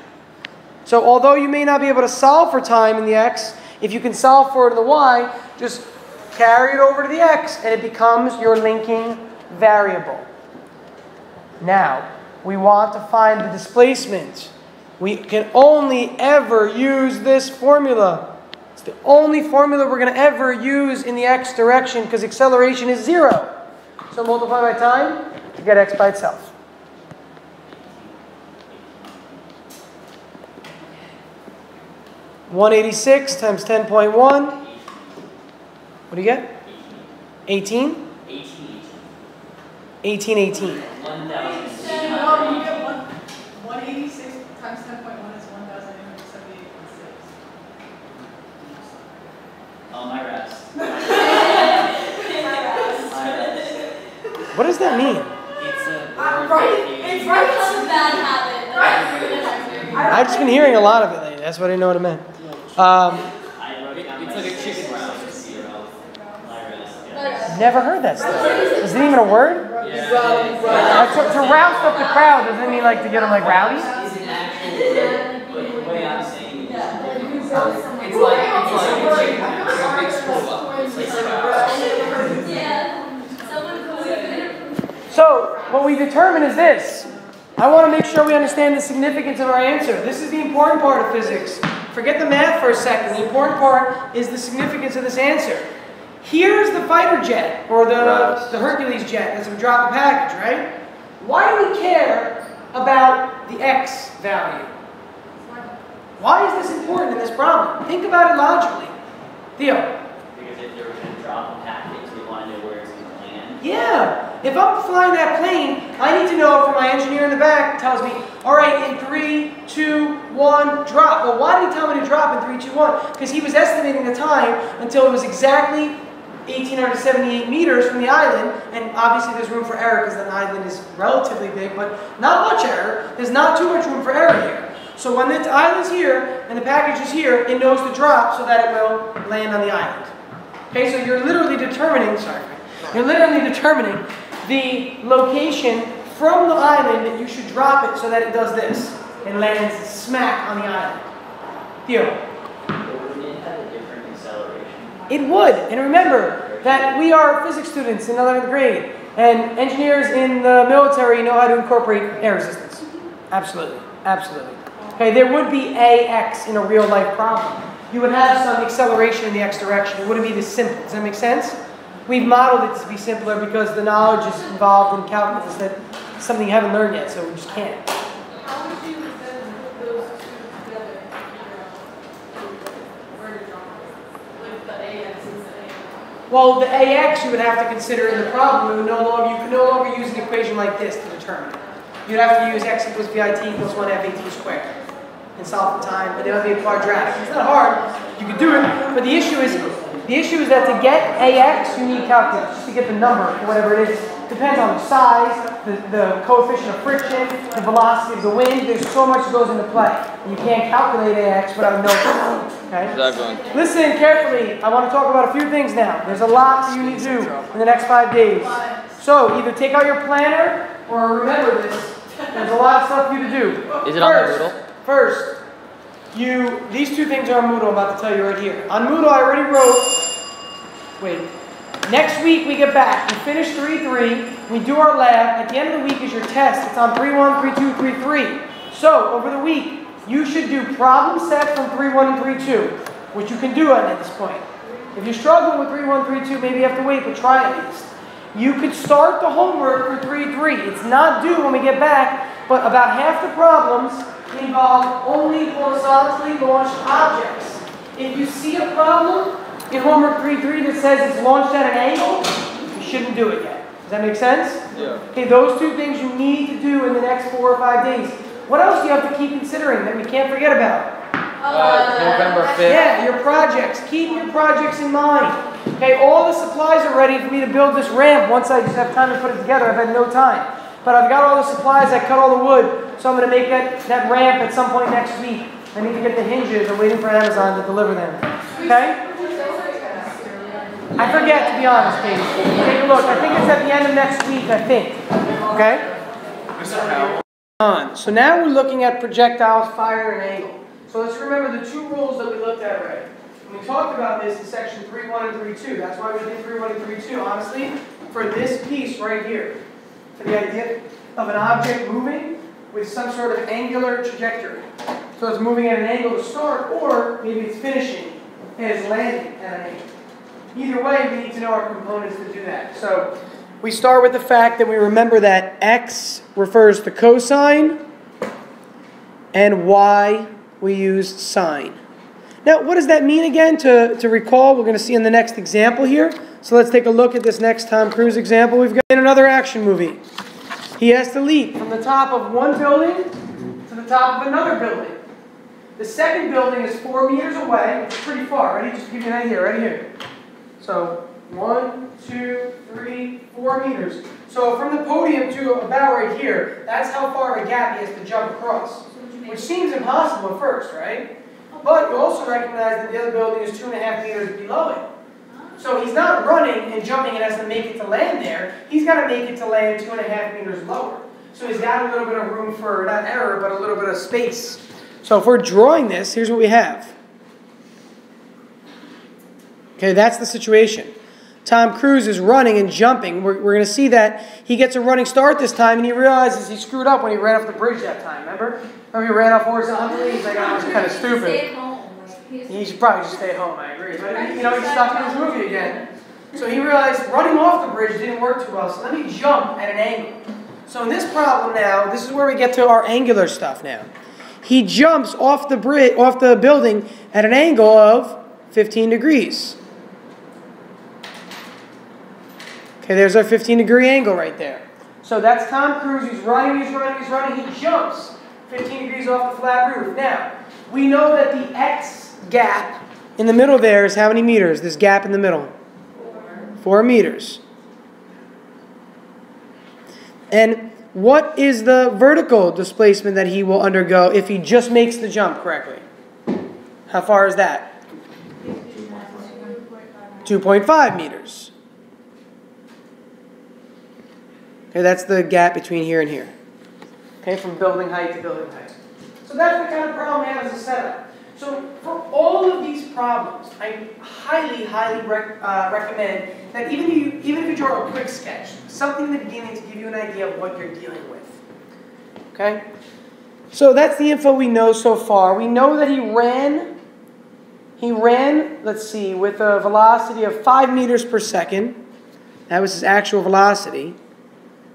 Speaker 1: So although you may not be able to solve for time in the x, if you can solve for it in the y, just carry it over to the x, and it becomes your linking variable. Now, we want to find the displacement. We can only ever use this formula. It's the only formula we're going to ever use in the x direction because acceleration is 0. So multiply by time to get x by itself. (186) times 10.1. What do you get? 18? 18.
Speaker 2: 186 times 10.1 is 1,878.6.
Speaker 3: Oh, my rest.
Speaker 1: What does that mean?
Speaker 3: It's a
Speaker 2: It's right.
Speaker 5: It's a bad habit.
Speaker 1: I've just been hearing a lot of it lately. That's what I didn't know what it meant.
Speaker 3: It's like a chicken round.
Speaker 1: Never heard that stuff. Is it even a word?
Speaker 3: Yeah.
Speaker 1: To rouse up the crowd doesn't mean like to get them like rowdy?
Speaker 3: It's an actual word, but the way I'm saying it is it's like a big scroll up. It's like
Speaker 1: So what we determine is this. I want to make sure we understand the significance of our answer. This is the important part of physics. Forget the math for a second. The important part is the significance of this answer. Here's the fighter jet, or the Hercules jet that's going to drop a package, right? Why do we care about the x value? Why is this important in this problem? Think about it logically. Theo?
Speaker 3: because if they were going to drop a package, they want to know where it's going to land.
Speaker 1: Yeah. If I'm flying that plane, I need to know from my engineer in the back tells me, all right, in 3, 2, 1, drop. Well, why did he tell me to drop in 3, 2, 1? Because he was estimating the time until it was exactly 1,878 meters from the island, and obviously there's room for error because the island is relatively big, but not much error. There's not too much room for error here. So when the island's here and the package is here, it knows to drop so that it will land on the island. Okay, so you're literally determining, the location from the island that you should drop it so that it does this and lands smack on the island. Theo? It would. And remember that we are physics students in 11th grade, and engineers in the military know how to incorporate air resistance. Absolutely. Absolutely. Okay, there would be AX in a real life problem. You would have some acceleration in the x direction. It wouldn't be this simple. Does that make sense? We've modeled it to be simpler because the knowledge is involved in calculus that is something you haven't learned yet, so we just can't.
Speaker 2: How would you then put those two together? Where to drop it? Like the AX and the AX.
Speaker 1: Well, the AX you would have to consider in the problem. You could no longer use an equation like this to determine it. You'd have to use x equals bit equals 1 f at squared and solve the time, but it would be a quadratic. It's not hard. You could do it, but the issue is that to get AX, you need calculus, just to get the number, whatever it is. Depends on the size, the coefficient of friction, the velocity of the wind. There's so much that goes into play. And you can't calculate AX without knowing. Okay?
Speaker 7: Exactly.
Speaker 1: Listen carefully. I want to talk about a few things now. There's a lot that you need to do in the next 5 days. So either take out your planner or remember this. There's a lot of stuff for you to do.
Speaker 7: Is it on the doodle?
Speaker 1: First, these two things are on Moodle, I'm about to tell you right here. On Moodle, I already wrote, next week we get back, we finish 3-3, we do our lab, at the end of the week is your test, it's on 3-1, 3-2, 3-3. So, over the week, you should do problem set from 3-1 and 3-2, which you can do at this point. If you're struggling with 3-1, 3-2, maybe you have to wait, but try at least. You could start the homework for 3-3. It's not due when we get back, but about half the problems involve only horizontally launched objects. If you see a problem in homework 3-3 that says it's launched at an angle, you shouldn't do it yet. Does that make sense?
Speaker 6: Yeah.
Speaker 1: Okay, those two things you need to do in the next 4 or 5 days. What else do you have to keep considering that we can't forget about?
Speaker 6: November 5th.
Speaker 1: Yeah, your projects. Keep your projects in mind. Okay, all the supplies are ready for me to build this ramp once I just have time to put it together. I've had no time. But I've got all the supplies, I cut all the wood, so I'm going to make that ramp at some point next week. I need to get the hinges. I'm waiting for Amazon to deliver them. Okay? I forget, to be honest, Katie. Take a look. I think it's at the end of next week, I think. Okay? So now we're looking at projectiles, fire, and angle. So let's remember the 2 rules that we looked at already. And we talked about this in section 3.1 and 3.2. That's why we did 3.1 and 3.2, honestly, for this piece right here. For the idea of an object moving with some sort of angular trajectory. So it's moving at an angle to start, or maybe it's finishing and it's landing at an angle. Either way, we need to know our components to do that. So we start with the fact that we remember that x refers to cosine and y we use sine. Now, what does that mean again? To recall, we're going to see in the next example here. So let's take a look at this next Tom Cruise example. We've got in another action movie. He has to leap from the top of one building to the top of another building. The second building is 4 meters away. It's pretty far. Ready? Just to give you an idea. Right here. So 1, 2, 3, 4 meters. So from the podium to about right here, that's how far of a gap he has to jump across. Which seems impossible at first, right? But you also recognize that the other building is 2.5 meters below it. So he's not running and jumping and has to make it to land there. He's got to make it to land 2.5 meters lower. So he's got a little bit of room for, not error, but a little bit of space. So if we're drawing this, here's what we have. Okay, that's the situation. Tom Cruise is running and jumping. We're going to see that he gets a running start this time, and he realizes he screwed up when he ran off the bridge that time, remember? Remember he ran off horizontally? He's like, oh, I was kind of stupid. He should probably just stay at home, I agree. But, he's stuck in his movie again. So he realized running off the bridge didn't work too well, so let me jump at an angle. So in this problem now, this is where we get to our angular stuff now. He jumps off the bridge, off the building at an angle of 15 degrees. Okay, there's our 15-degree angle right there. So that's Tom Cruise. He's running, he's running, he's running. He jumps 15 degrees off the flat roof. Now, we know that the X gap in the middle there is how many meters? This gap in the middle? 4 meters. And what is the vertical displacement that he will undergo if he just makes the jump correctly? How far is that? 2.5 meters. Okay, that's the gap between here and here. Okay, from building height to building height. So that's the kind of problem we have as a setup. So for all of these problems, I highly, highly recommend that even if you draw a quick sketch, something in the beginning to give you an idea of what you're dealing with. Okay? So that's the info we know so far. We know that he ran, let's see, with a velocity of 5 meters per second. That was his actual velocity.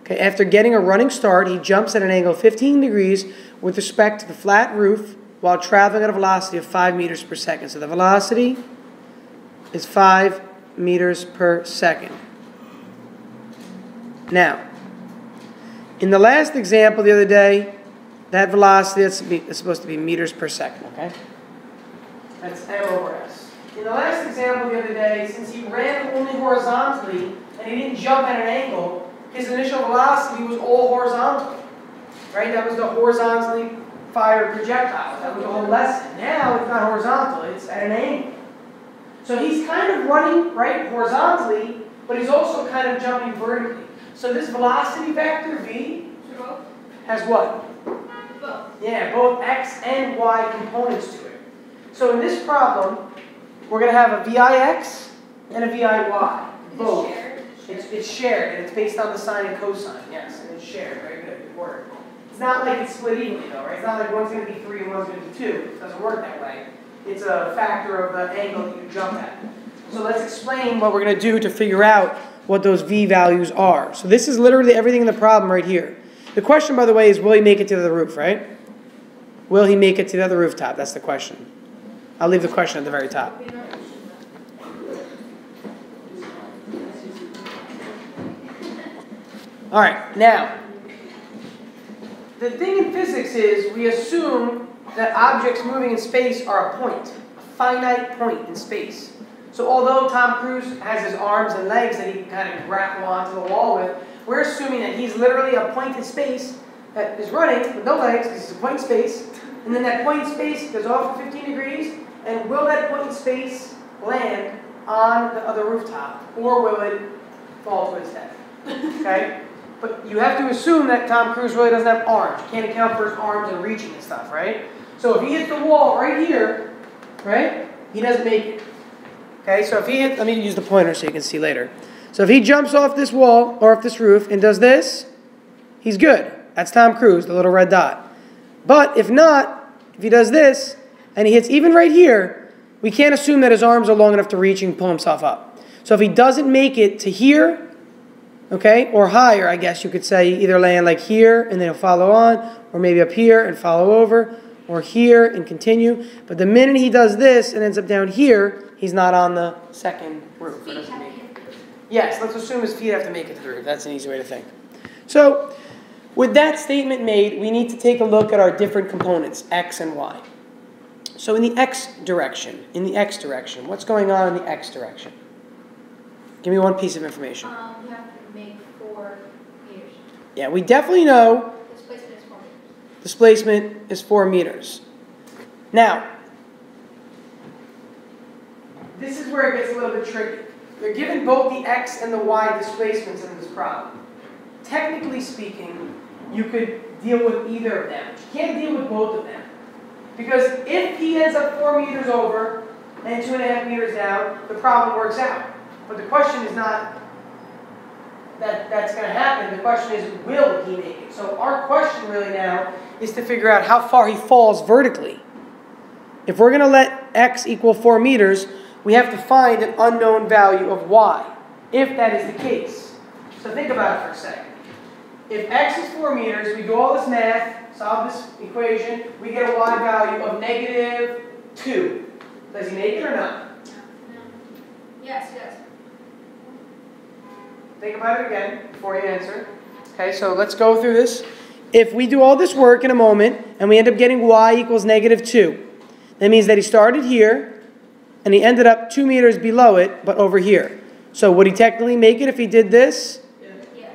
Speaker 1: Okay, after getting a running start, he jumps at an angle of 15 degrees with respect to the flat roof while traveling at a velocity of 5 meters per second. So the velocity is 5 meters per second. Now, in the last example the other day, that velocity is supposed to be meters per second, okay? That's m over s. In the last example the other day, since he ran only horizontally and he didn't jump at an angle, his initial velocity was all horizontal, right? That was the horizontally fired projectile. That was the whole lesson. Now it's not horizontal, it's at an angle. So he's kind of running, right, horizontally, but he's also kind of jumping vertically. So this velocity vector, v, has what?
Speaker 4: Both.
Speaker 1: Yeah, both x and y components to it. So in this problem, we're going to have a VIX and a VIY. Both. It's shared, and it's based on the sine and cosine. Yes, and it's shared. Very good. Good work. It's not like it's split evenly, though, right? It's not like one's going to be 3 and one's going to be 2. It doesn't work that way. It's a factor of the angle that you jump at. So let's explain what we're going to do to figure out what those V values are. So this is literally everything in the problem right here. The question, by the way, is will he make it to the roof, right? Will he make it to the other rooftop? That's the question. I'll leave the question at the very top. All right, now, the thing in physics is we assume that objects moving in space are a point, a finite point in space. So although Tom Cruise has his arms and legs that he can kind of grapple onto the wall with, we're assuming that he's literally a point in space that is running with no legs because it's a point in space, and then that point in space goes off for 15 degrees, and will that point in space land on the other rooftop, or will it fall to its death? Okay? But you have to assume that Tom Cruise really doesn't have arms. You can't account for his arms and reaching and stuff, right? So if he hits the wall right here, right, he doesn't make it. Okay, so if he hits, let me use the pointer so you can see later. So if he jumps off this wall or off this roof and does this, he's good. That's Tom Cruise, the little red dot. But if not, if he does this and he hits even right here, we can't assume that his arms are long enough to reach and pull himself up. So if he doesn't make it to here, okay, or higher, I guess you could say, either land like here and then he'll follow on, or maybe up here and follow over, or here and continue. But the minute he does this and ends up down here, he's not on the second roof. Yes, let's assume his feet have to make it to the roof. That's an easy way to think. So, with that statement made, we need to take a look at our different components, x and y. So in the x direction, what's going on in the x direction? Give me one piece of information.
Speaker 5: You have to make 4 meters.
Speaker 1: Yeah, we definitely know
Speaker 5: Displacement is 4 meters.
Speaker 1: displacement is 4 meters. Now, this is where it gets a little bit tricky. They're given both the x and the y displacements in this problem. Technically speaking, you could deal with either of them. You can't deal with both of them. Because if he ends up 4 meters over and 2.5 meters down, the problem works out. But the question is not that that's going to happen. The question is, will he make it? So our question really now is to figure out how far he falls vertically. If we're going to let x equal 4 meters, we have to find an unknown value of y, if that is the case. So think about it for a second. If x is 4 meters, we do all this math, solve this equation, we get a y value of -2. Does he make it or not?
Speaker 5: No. Yes, yes.
Speaker 1: Think about it again before you answer. Okay, so let's go through this. If we do all this work in a moment, and we end up getting y equals -2, that means that he started here, and he ended up 2 meters below it, but over here. So would he technically make it if he did this?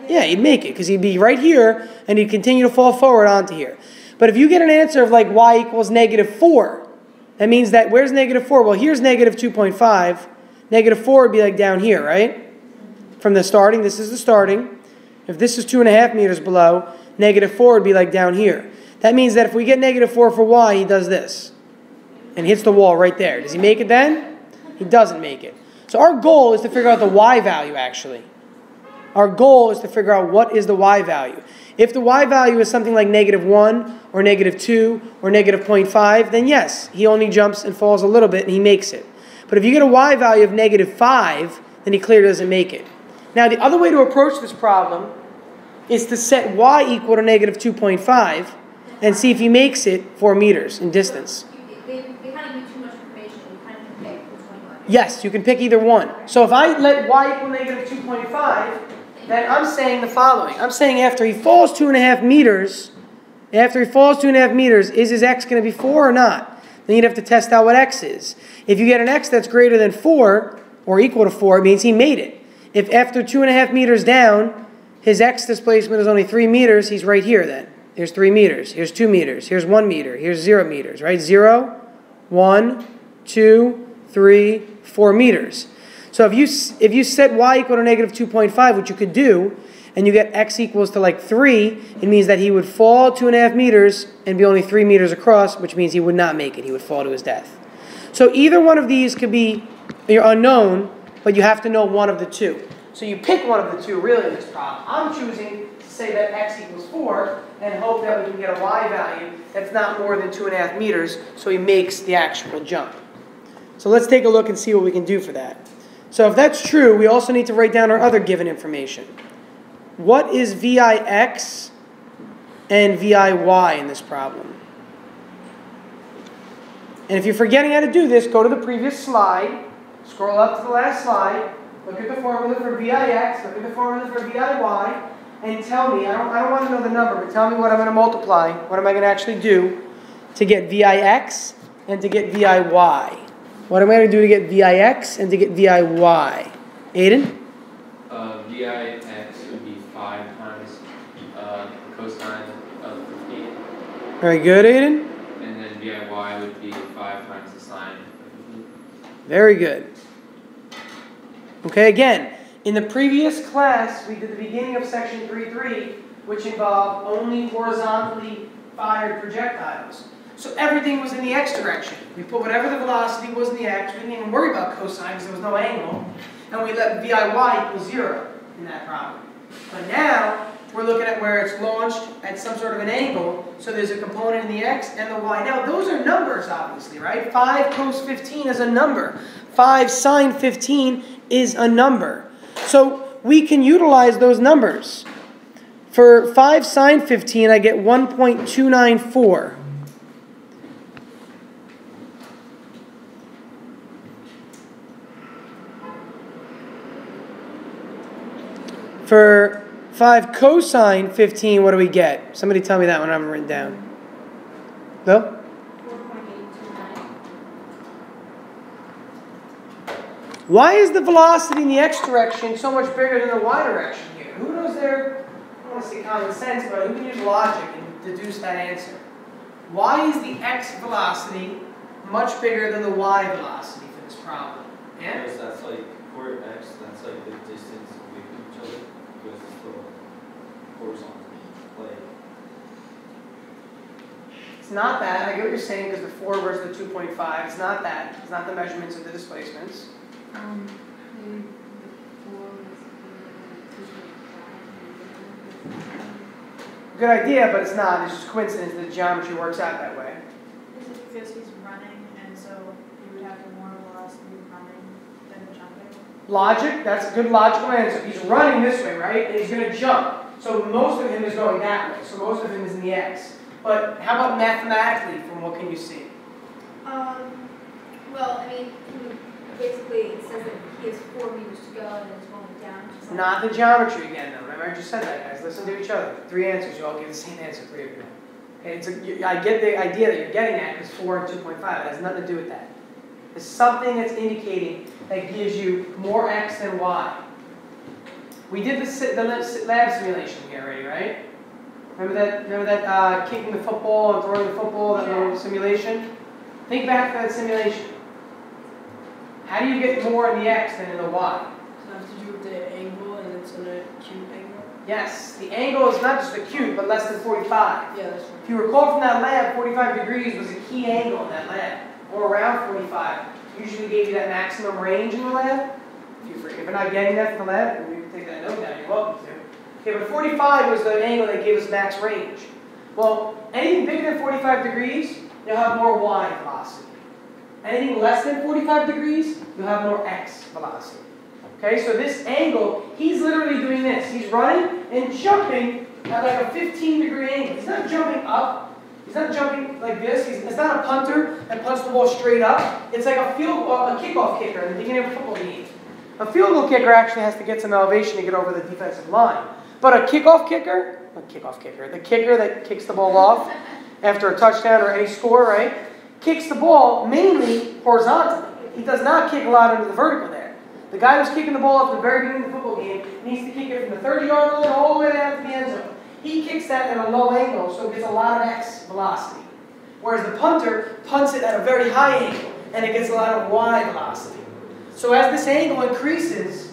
Speaker 1: Yeah, he'd make it, because he'd be right here, and he'd continue to fall forward onto here. But if you get an answer of like y equals -4, that means that, where's -4? Well, here's -2.5. -4 would be like down here, right? From the starting, this is the starting. If this is 2.5 meters below, -4 would be like down here. That means that if we get -4 for y, he does this. And hits the wall right there. Does he make it then? He doesn't make it. So our goal is to figure out the y value, actually. Our goal is to figure out what is the y value. If the y value is something like -1 or -2 or -0.5, then yes, he only jumps and falls a little bit and he makes it. But if you get a y value of -5, then he clearly doesn't make it. Now the other way to approach this problem is to set y equal to -2.5 and see if he makes it 4 meters in distance.
Speaker 5: They kind of give too much information. You kind of can pick which one you want.
Speaker 1: Yes, you can pick either one. So if I let y equal -2.5, then I'm saying the following. I'm saying after he falls 2.5 meters, is his x going to be 4 or not? Then you'd have to test out what x is. If you get an x that's greater than 4, or equal to 4, it means he made it. If after 2.5 meters down, his x displacement is only 3 meters, he's right here then. Here's 3 meters, here's 2 meters, here's 1 meter, here's 0 meters, right? 0, 1, 2, 3, 4 meters. So if you set y equal to -2.5, which you could do, and you get x equals to like 3, it means that he would fall 2.5 meters and be only 3 meters across, which means he would not make it. He would fall to his death. So either one of these could be your unknown, but you have to know one of the two. So you pick one of the two really in this problem. I'm choosing to say that x equals 4 and hope that we can get a y value that's not more than 2.5 meters, so he makes the actual jump. So let's take a look and see what we can do for that. So if that's true, we also need to write down our other given information. What is VIX and VIY in this problem? And if you're forgetting how to do this, go to the previous slide, scroll up to the last slide, look at the formula for VIX, look at the formula for VIY, and tell me, I don't want to know the number, but tell me what I'm going to multiply, what am I going to actually do to get VIX and to get VIY? What am I going to do to get VIX and to get VIY? Aiden?
Speaker 7: VIX would be 5 times cosine of 15.
Speaker 1: Very good, Aiden.
Speaker 7: And then VIY would be 5 times the sine of 15.
Speaker 1: Very good. Okay, again, in the previous class, we did the beginning of section 3.3, which involved only horizontally fired projectiles. So everything was in the x direction. We put whatever the velocity was in the x. We didn't even worry about cosine because there was no angle. And we let VIY equal 0 in that problem. But now, we're looking at where it's launched at some sort of an angle. So there's a component in the x and the y. Now, those are numbers, obviously, right? 5 cos 15 is a number. 5 sine 15 is a number. So we can utilize those numbers. For 5 sine 15, I get 1.294. For 5 cosine 15, what do we get? Somebody tell me that one I haven't written down. Bill?
Speaker 5: 4.829.
Speaker 1: Why is the velocity in the x direction so much bigger than the y direction here? Who knows their, I don't want to say common sense, but who can use logic and deduce that answer? Why is the x velocity much bigger than the y velocity for this problem? Yeah?
Speaker 8: Because that's like, for x, that's like the distance away from each other. Because it's the horizontal. Like,
Speaker 1: It's not that. I get what you're saying because the 4 versus the 2.5. It's not that. It's not the measurements of the displacements.
Speaker 2: Maybe
Speaker 1: Good idea, but it's not. It's just coincidence that the geometry works out that way.
Speaker 5: Is it because he's running, and so you would have more velocity running than jumping?
Speaker 1: Logic, that's a good logical answer. He's running this way, right? And he's going to jump. So most of him is going that way. So most of him is in the x. But how about mathematically, from what can you see?
Speaker 4: Well, I mean, basically it says that he has 4 meters to go and then it's going down.
Speaker 1: It's not the geometry again, though. Remember, I just said that, guys. Listen to each other. 3 answers. You all give the same answer, 3 of you. Okay, I get the idea that you're getting at because 4 and 2.5. It has nothing to do with that. It's something that's indicating that gives you more x than y. We did the lab simulation here already, right? Remember that kicking the football and throwing the football, that little simulation? Think back to that simulation. How do you get more in the x than in the y?
Speaker 2: So have to do with the angle and it's an acute angle?
Speaker 1: Yes, the angle is not just acute, but less than 45.
Speaker 2: Yeah, that's right.
Speaker 1: If you recall from that lab, 45 degrees was a key angle in that lab, or around 45. Usually gave you that maximum range in the lab. If you're not getting that from the lab, then you can take that note down. You're welcome to. Okay, but 45 was the angle that gave us max range. Well, anything bigger than 45 degrees, you'll have more y velocity. Anything less than 45 degrees, you'll have more x velocity. Okay, so this angle, he's literally doing this. He's running and jumping at like a 15-degree angle. He's not jumping up. He's not jumping like this. It's not a punter that punts the ball straight up. It's like a kickoff kicker in the beginning of a football game. A field goal kicker actually has to get some elevation to get over the defensive line. But a kickoff kicker, the kicker that kicks the ball off after a touchdown or any score, right, kicks the ball mainly horizontally. He does not kick a lot into the vertical there. The guy who's kicking the ball off at the very beginning of the football game needs to kick it from the 30-yard line all the way down to the end zone. He kicks that at a low angle, so it gets a lot of x velocity. Whereas the punter punts it at a very high angle, and it gets a lot of y velocity. So as this angle increases,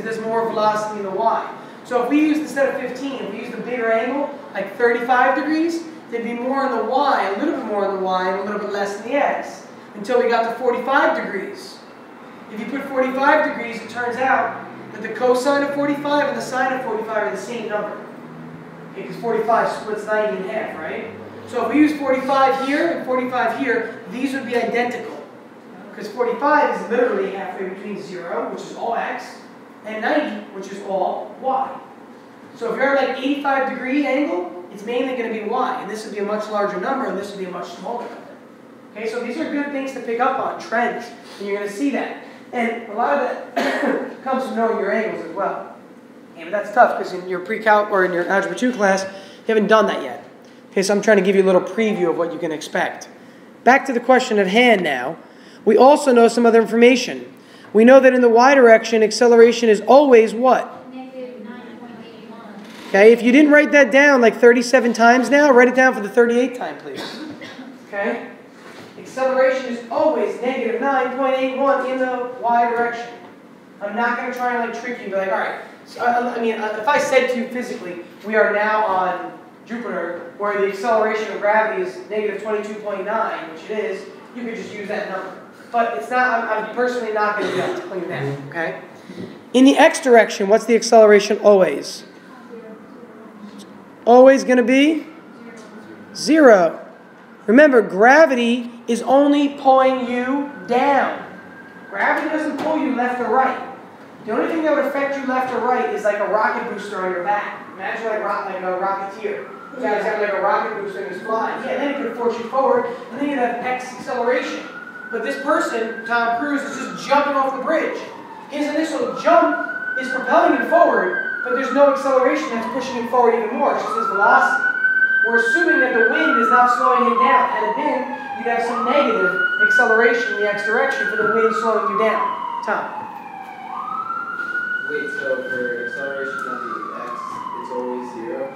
Speaker 1: there's more velocity in the y. So if we use, instead of 15, if we use the bigger angle, like 35 degrees, to there'd be more in the y, a little bit more in the y, and a little bit less in the x, until we got to 45 degrees. If you put 45 degrees, it turns out that the cosine of 45 and the sine of 45 are the same number. Because 45 splits 90 in half, right? So if we use 45 here and 45 here, these would be identical. Because 45 is literally halfway between 0, which is all x, and 90, which is all y. So if you're at like 85-degree angle, it's mainly going to be y. And this would be a much larger number, and this would be a much smaller number. Okay, so these are good things to pick up on, trends. And you're going to see that. And a lot of that comes from knowing your angles as well. Okay, but that's tough because in your pre-calc or in your Algebra 2 class, you haven't done that yet. Okay, so I'm trying to give you a little preview of what you can expect. Back to the question at hand now. We also know some other information. We know that in the y direction, acceleration is always what?
Speaker 5: Negative 9.81.
Speaker 1: Okay, if you didn't write that down like 37 times now, write it down for the 38th time, please. Okay? Acceleration is always negative 9.81 in the y direction. I'm not going to try and like trick you, but like, all right. So, if I said to you physically, we are now on Jupiter, where the acceleration of gravity is negative 22.9, which it is, you could just use that number. But it's not. I'm personally not going to do that to clean that. Okay. In the x direction, what's the acceleration always? Always going to be 0. Remember, gravity is only pulling you down. Gravity doesn't pull you left or right. The only thing that would affect you left or right is like a rocket booster on your back. Imagine like a rocketeer. You guys have like a rocket booster and he's flying. Yeah, then it could force you forward, and then you'd have x acceleration. But this person, Tom Cruise, is just jumping off the bridge. His initial jump is propelling him forward, but there's no acceleration that's pushing him forward even more. It's just his velocity. We're assuming that the wind is not slowing him down. Had it been, you'd have some negative acceleration in the x direction for the wind slowing you down. Tom?
Speaker 8: Wait, so for acceleration on the x, it's always 0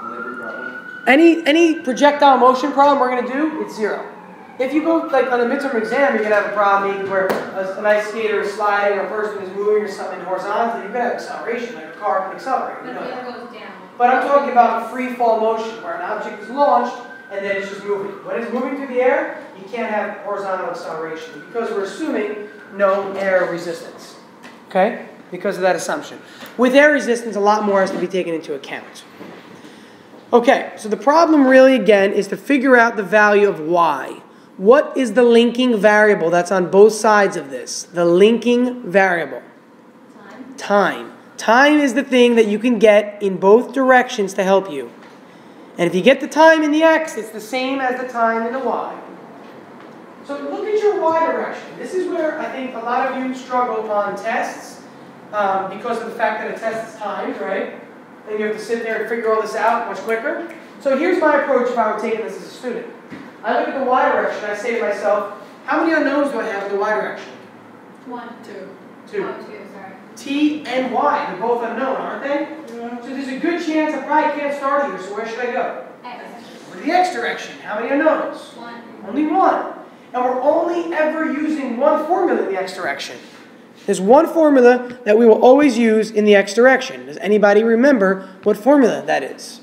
Speaker 8: on every problem?
Speaker 1: Any projectile motion problem we're going to do, it's 0. If you go like on a midterm exam, you're going to have a problem maybe where an ice skater is sliding or a person is moving or something horizontally. You're going to have acceleration, like a car can accelerate.
Speaker 5: But the other goes down.
Speaker 1: But I'm talking about free fall motion, where an object is launched and then it's just moving. When it's moving through the air, you can't have horizontal acceleration because we're assuming no air resistance. Okay? Because of that assumption. With air resistance, a lot more has to be taken into account. Okay, so the problem really, again, is to figure out the value of y. What is the linking variable that's on both sides of this? The linking variable. Time. Time is the thing that you can get in both directions to help you. And if you get the time in the x, it's the same as the time in the y. So look at your y direction. This is where I think a lot of you struggle on tests because of the fact that a test is timed, right? And you have to sit there and figure all this out much quicker. So here's my approach if I were taking this as a student. I look at the y direction, I say to myself, how many unknowns do I have in the y direction?
Speaker 5: 1, 2.
Speaker 1: 2.
Speaker 5: Oh, 2, sorry.
Speaker 1: T and y, they're both unknown, aren't they? Yeah. So there's a good chance I probably can't start here, so where should I go?
Speaker 5: X.
Speaker 1: Over the x direction. How many unknowns?
Speaker 5: 1.
Speaker 1: Only 1. And we're only ever using one formula in the x direction. There's one formula that we will always use in the x direction. Does anybody remember what formula that is?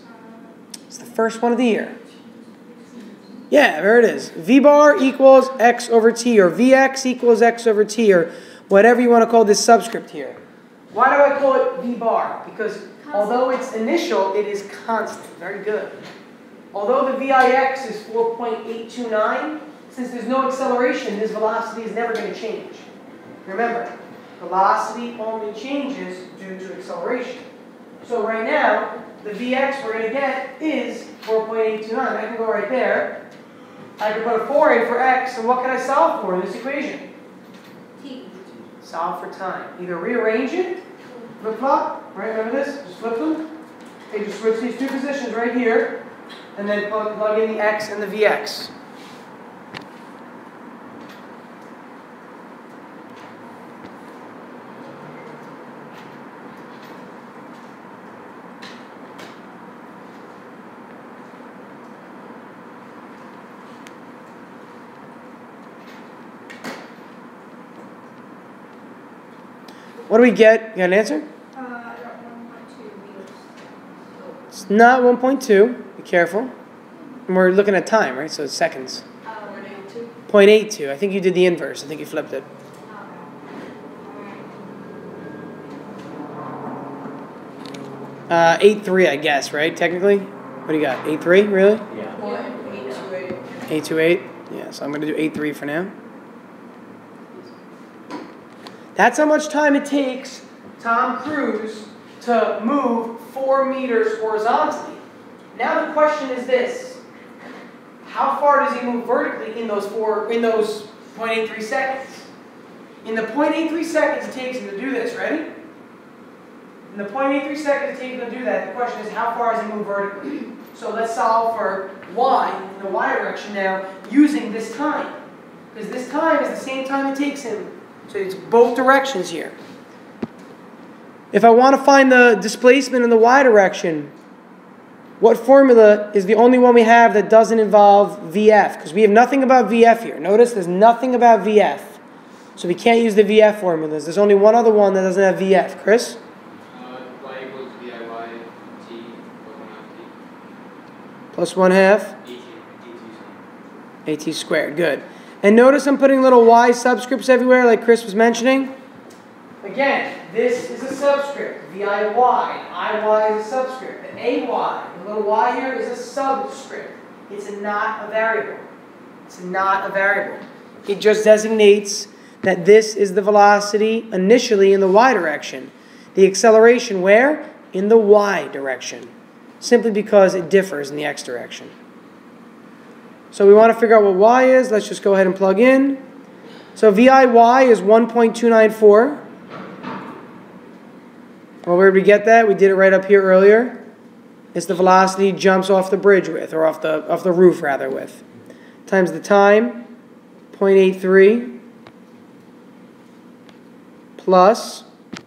Speaker 1: It's the first one of the year. Yeah, there it is. V bar equals x over t, or Vx equals x over t, or whatever you want to call this subscript here. Why do I call it V bar? Because although it's initial, it is constant. Very good. Although the Vix is 4.829, since there's no acceleration, this velocity is never going to change. Remember, velocity only changes due to acceleration. So right now, the Vx we're going to get is 4.829. I can go right there. I can put a 4 in for x, and what can I solve for in this equation?
Speaker 5: T.
Speaker 1: Solve for time. Either rearrange it, flip-flop, right? Remember this? Just flip them. Okay, just switch these two positions right here, and then plug in the x and the Vx. What do we get? You got an answer?
Speaker 4: I got 1.2 meters.
Speaker 1: It's not 1.2. Be careful. And we're looking at time, right? So it's seconds.
Speaker 2: 0.82.
Speaker 1: 0.82. I think you did the inverse. I think you flipped it. 8.3, I guess, right? Technically? What do you got? 8.3, really?
Speaker 8: Yeah.
Speaker 2: 828.
Speaker 1: 828? Yeah, so I'm going to do 8.3 for now. That's how much time it takes Tom Cruise to move 4 meters horizontally. Now the question is this. How far does he move vertically in those 0.83 seconds? In the 0.83 seconds it takes him to do this, ready? In the 0.83 seconds it takes him to do that, the question is how far does he move vertically? So let's solve for y in the y direction now using this time. Because this time is the same time it takes him. So it's both directions here. If I want to find the displacement in the y direction, what formula is the only one we have that doesn't involve VF? Because we have nothing about VF here. Notice there's nothing about VF. So we can't use the VF formulas. There's only one other one that doesn't have VF. Chris?
Speaker 7: Y equals VIY t
Speaker 1: Plus 1/2.
Speaker 7: AT.
Speaker 1: AT squared. Good. And notice I'm putting little y subscripts everywhere like Chris was mentioning. Again, this is a subscript. VIY. IY is a subscript. The AY, the little y here, is a subscript. It's not a variable. It's not a variable. It just designates that this is the velocity initially in the y direction. The acceleration where? In the y direction. Simply because it differs in the x direction. So we want to figure out what y is. Let's just go ahead and plug in. So VIY is 1.294. Well, where did we get that? We did it right up here earlier. It's the velocity he jumps off the bridge with, or off the roof rather with. Times the time, 0.83. Plus,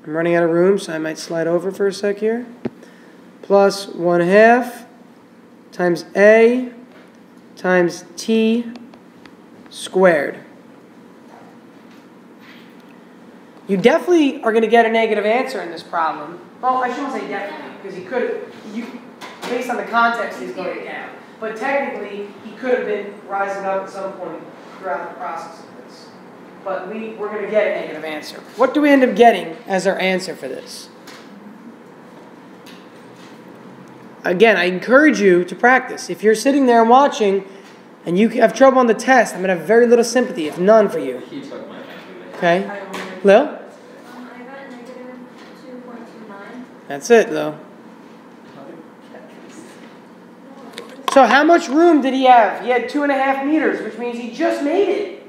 Speaker 1: I'm running out of room, so I might slide over for a sec here. Plus 1/2 times A times t squared. You definitely are going to get a negative answer in this problem. Well, I shouldn't say definitely, because he could, based on the context, he's going down. But technically, he could have been rising up at some point throughout the process of this. But we're going to get a negative answer. What do we end up getting as our answer for this? Again, I encourage you to practice. If you're sitting there and watching and you have trouble on the test, I'm going to have very little sympathy, if none, for you. Okay? Lil?
Speaker 5: I got negative 2.29.
Speaker 1: That's it, though. So how much room did he have? He had 2.5 meters, which means he just made it.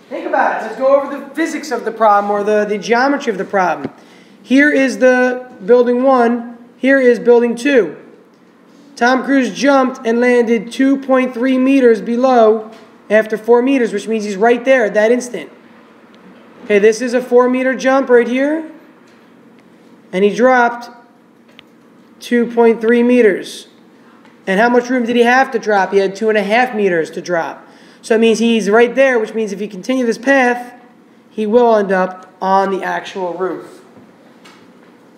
Speaker 1: Think about it. Let's go over the physics of the problem, or the geometry of the problem. Here is the building 1. Here is building 2. Tom Cruise jumped and landed 2.3 meters below after 4 meters, which means he's right there at that instant. Okay, this is a 4-meter jump right here. And he dropped 2.3 meters. And how much room did he have to drop? He had 2.5 meters to drop. So it means he's right there, which means if you continue this path, he will end up on the actual roof.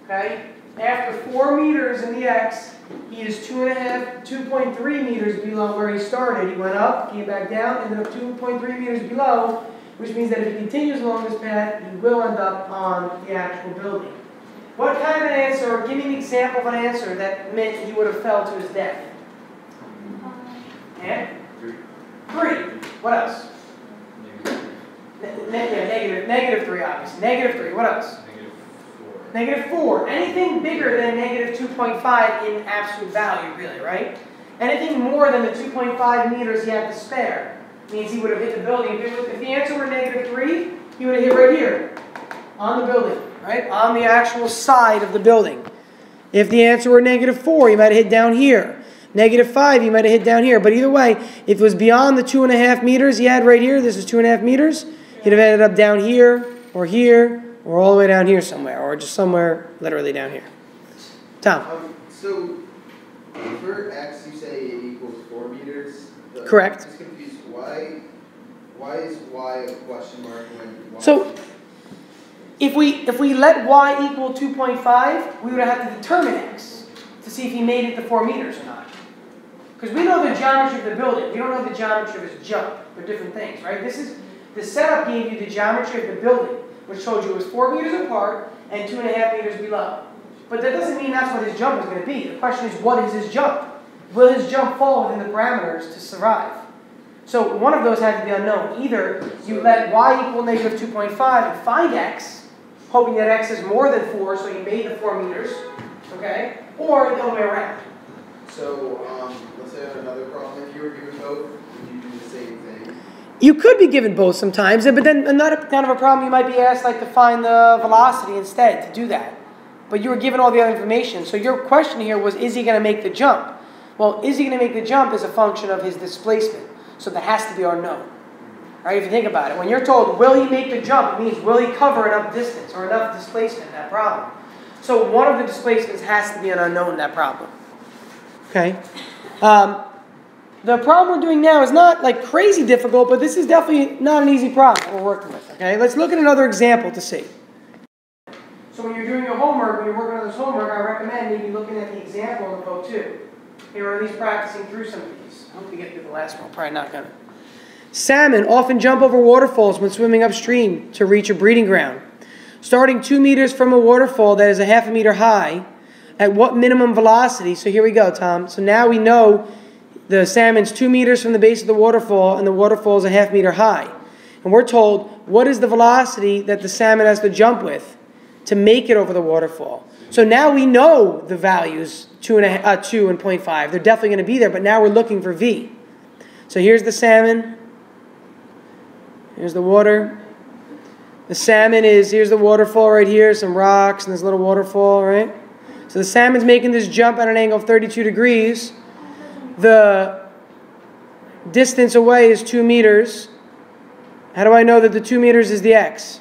Speaker 1: Okay? After 4 meters in the x, he is 2.3 meters below where he started. He went up, came back down, ended up 2.3 meters below, which means that if he continues along this path, he will end up on the actual building. What kind of an answer, or give me an example of an answer that meant he would have fell to his death? And? 3. What else? Negative 3, obviously. Negative 3. What else? Negative 4. Anything bigger than negative 2.5 in absolute value, really, right? Anything more than the 2.5 meters he had to spare means he would have hit the building. If the answer were negative 3, he would have hit right here, on the building, right? On the actual side of the building. If the answer were negative 4, he might have hit down here. Negative 5, he might have hit down here. But either way, if it was beyond the 2.5 meters he had right here, this is 2.5 meters, he'd have ended up down here, or all the way down here somewhere, or just somewhere literally down here. Tom?
Speaker 9: So, for x, you say it equals 4 meters?
Speaker 1: Correct.
Speaker 9: I'm just confused. Why is y a question mark when y...
Speaker 1: So, if we let y equal 2.5, we would have to determine x to see if he made it to 4 meters or not. Because we know the geometry of the building. We don't know the geometry of his jump. They're different things, right? The setup gave you the geometry of the building, which told you it was 4 meters apart and 2.5 meters below. But that doesn't mean that's what his jump is going to be. The question is, what is his jump? Will his jump fall within the parameters to survive? So one of those had to be unknown. Either you let y equal negative 2.5 and find x, hoping that x is more than 4, so you made the 4 meters, okay? Or the other way around.
Speaker 9: So, let's say I have another problem. If you were given both, would you do the same thing?
Speaker 1: You could be given both sometimes, but then another kind of a problem you might be asked like to find the velocity instead to do that. But you were given all the other information. So your question here was, is he going to make the jump? Well, is he going to make the jump is a function of his displacement. So that has to be unknown. Right? If you think about it, when you're told, will he make the jump, it means will he cover enough distance or enough displacement in that problem. So one of the displacements has to be an unknown in that problem. Okay? The problem we're doing now is not like crazy difficult, but this is definitely not an easy problem we're working with. Okay? Let's look at another example to see. So when you're doing your homework, when you're working on this homework, I recommend maybe looking at the example in the book too. Or at least practicing through some of these. I hope you get through the last one. Probably not going to. Salmon often jump over waterfalls when swimming upstream to reach a breeding ground. Starting 2 meters from a waterfall that is a half a meter high, at what minimum velocity? So here we go, Tom. So now we know the salmon's 2 meters from the base of the waterfall, and the waterfall is a half meter high. And we're told, what is the velocity that the salmon has to jump with to make it over the waterfall? So now we know the values, 2 and 0.5. They're definitely going to be there, but now we're looking for V. So here's the salmon. Here's the water. The salmon is, here's the waterfall right here, some rocks and this little waterfall, right? So the salmon's making this jump at an angle of 32 degrees. The distance away is 2 meters. How do I know that the 2 meters is the x?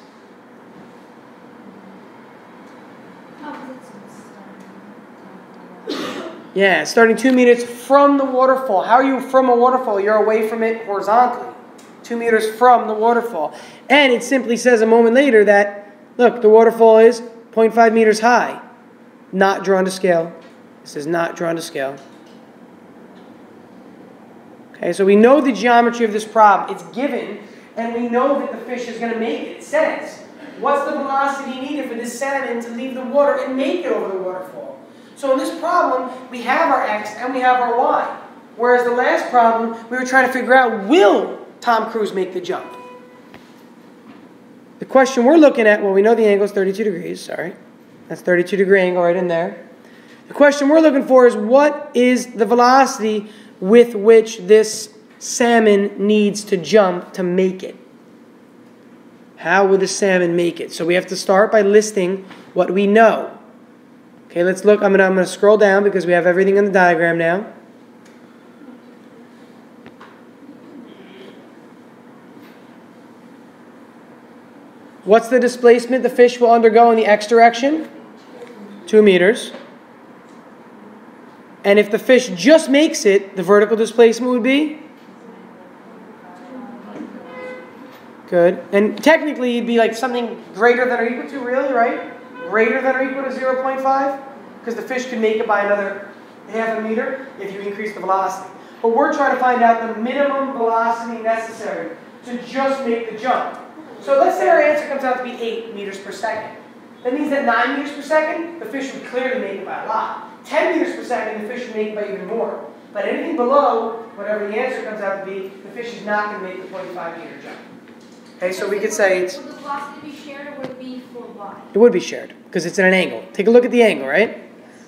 Speaker 1: Yeah, starting 2 meters from the waterfall. How are you from a waterfall? You're away from it horizontally. 2 meters from the waterfall. And it simply says a moment later that, look, the waterfall is 0.5 meters high. Not drawn to scale. This is not drawn to scale. Okay, so we know the geometry of this problem. It's given, and we know that the fish is going to make it. It says, what's the velocity needed for this salmon to leave the water and make it over the waterfall? So in this problem, we have our x and we have our y. Whereas the last problem, we were trying to figure out, will Tom Cruise make the jump? The question we're looking at, well, we know the angle is 32 degrees, sorry. That's 32-degree angle right in there. The question we're looking for is, what is the velocity with which this salmon needs to jump to make it? How will the salmon make it? So we have to start by listing what we know. Okay, let's look. I'm going to scroll down because we have everything in the diagram now. What's the displacement the fish will undergo in the x direction? 2 meters. And if the fish just makes it, the vertical displacement would be? Good. And technically, it'd be like something greater than or equal to, really, right? Greater than or equal to 0.5? Because the fish could make it by another half a meter if you increase the velocity. But we're trying to find out the minimum velocity necessary to just make the jump. So let's say our answer comes out to be 8 meters per second. That means that 9 meters per second, the fish would clearly make it by a lot. 10 meters per second, the fish would make it by even more. But anything below, whatever the answer comes out to be, the fish is not going to make the 0.5 meter jump. Okay, so we could say it's...
Speaker 4: Would the velocity be shared or would it be for y?
Speaker 1: It would be shared, because it's at an angle. Take a look at the angle, right?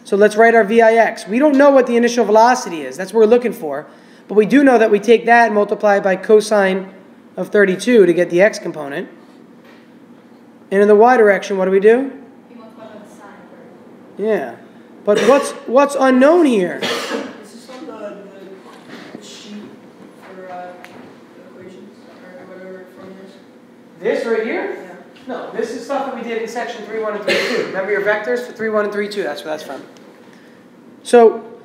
Speaker 1: So let's write our VIX. We don't know what the initial velocity is. That's what we're looking for. But we do know that we take that and multiply it by cosine of 32 to get the x component. And in the y direction, what do we do?
Speaker 5: You multiply by the sine.
Speaker 1: Yeah. But what's unknown here?
Speaker 2: Is this on the sheet for the equations or whatever from this?
Speaker 1: This right here?
Speaker 2: Yeah.
Speaker 1: No, this is stuff that we did in section 3.1 and 3.2. Remember your vectors for 3.1 and 3.2? That's where that's from. So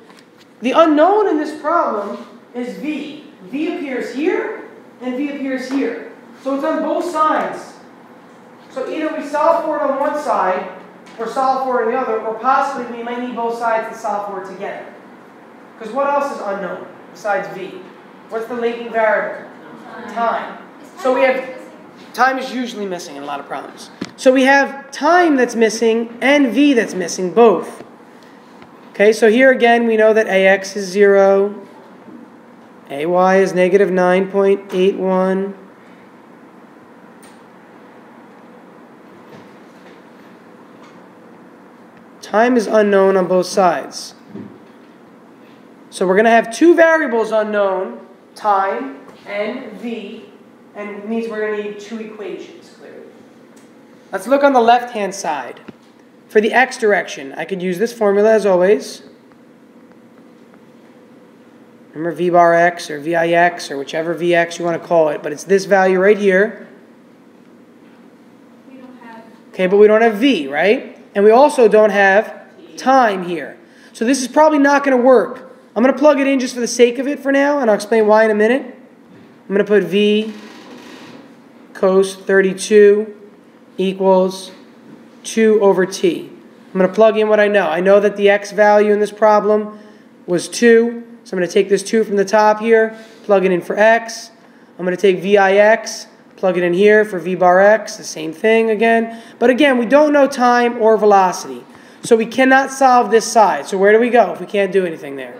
Speaker 1: the unknown in this problem is v. V appears here and v appears here. So it's on both sides. So either we solve for it on one side or solve for it on the other, or possibly we might need both sides to solve for it together. Because what else is unknown? besides v? What's the linking variable? Time. So we have, time is usually missing in a lot of problems. So we have time that's missing and v that's missing, both. Okay, so here again we know that ax is 0, ay is negative 9.81. Time is unknown on both sides. So we're going to have two variables unknown, time and v, and it means we're going to need two equations, clearly. Let's look on the left-hand side. For the x direction, I could use this formula as always. Remember v bar x or vix or whichever vx you want to call it, but it's this value right here.
Speaker 4: We don't have.
Speaker 1: Okay, but we don't have v, right? And we also don't have time here. So this is probably not going to work. I'm going to plug it in just for the sake of it for now, and I'll explain why in a minute. I'm going to put v cos 32 equals 2 over t. I'm going to plug in what I know. I know that the x value in this problem was 2. So I'm going to take this 2 from the top here, plug it in for x. I'm going to take vix, plug it in here for v bar x, the same thing again. But again, we don't know time or velocity. So we cannot solve this side. So where do we go if we can't do anything there?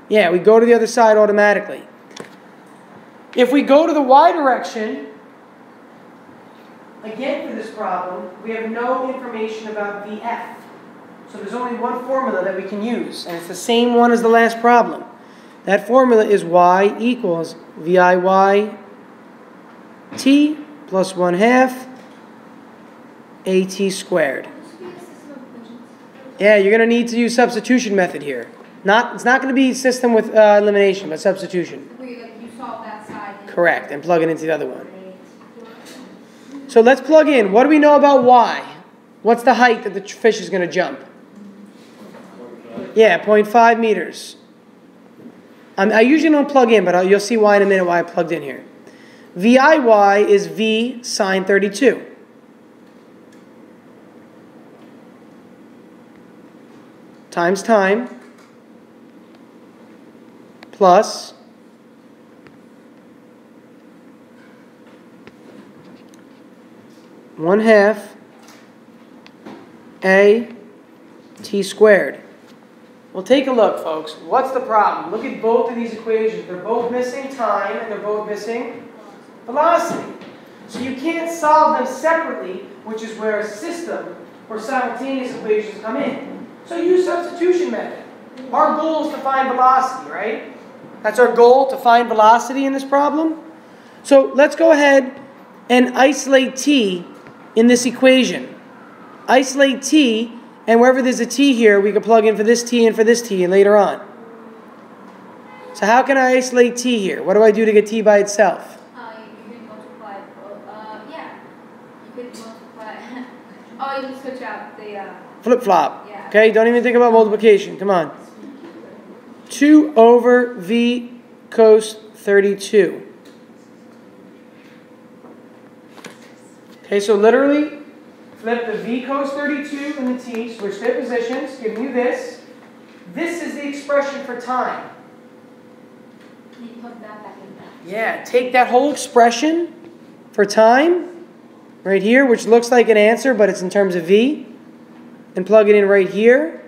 Speaker 1: Yeah, we go to the other side automatically. If we go to the y direction, again for this problem, we have no information about vf. So there's only one formula that we can use, and it's the same one as the last problem. That formula is y equals viy t plus 1/2 at squared. Yeah, you're going to need to use substitution method here. It's not going to be system with elimination, but substitution.
Speaker 4: You solve that side.
Speaker 1: Correct, and plug it into the other one. So let's plug in. What do we know about y? What's the height that the fish is going to jump? Yeah, 0.5 meters. I usually don't plug in, but you'll see why in a minute why I plugged in here. VIY is V sine 32. Times time plus one half a t squared. Well, take a look, folks. What's the problem? Look at both of these equations. They're both missing time and they're both missing velocity. So you can't solve them separately, which is where a system or simultaneous equations come in. So use substitution method. Our goal is to find velocity, right? That's our goal, to find velocity in this problem. So let's go ahead and isolate t in this equation. Isolate t, and wherever there's a t here, we can plug in for this t and for this t later on. So how can I isolate t here? What do I do to get t by itself?
Speaker 5: You can multiply. Yeah. You can multiply. Oh, you can switch out the.
Speaker 1: Flip-flop.
Speaker 5: Yeah.
Speaker 1: Okay, don't even think about multiplication. Come on. 2 over v cos 32. Okay, so literally, flip the v cos 32 and the t, switch their positions, giving you this. This is the expression for time.
Speaker 5: You put that back in that.
Speaker 1: Yeah, take that whole expression for time, right here, which looks like an answer, but it's in terms of v, and plug it in right here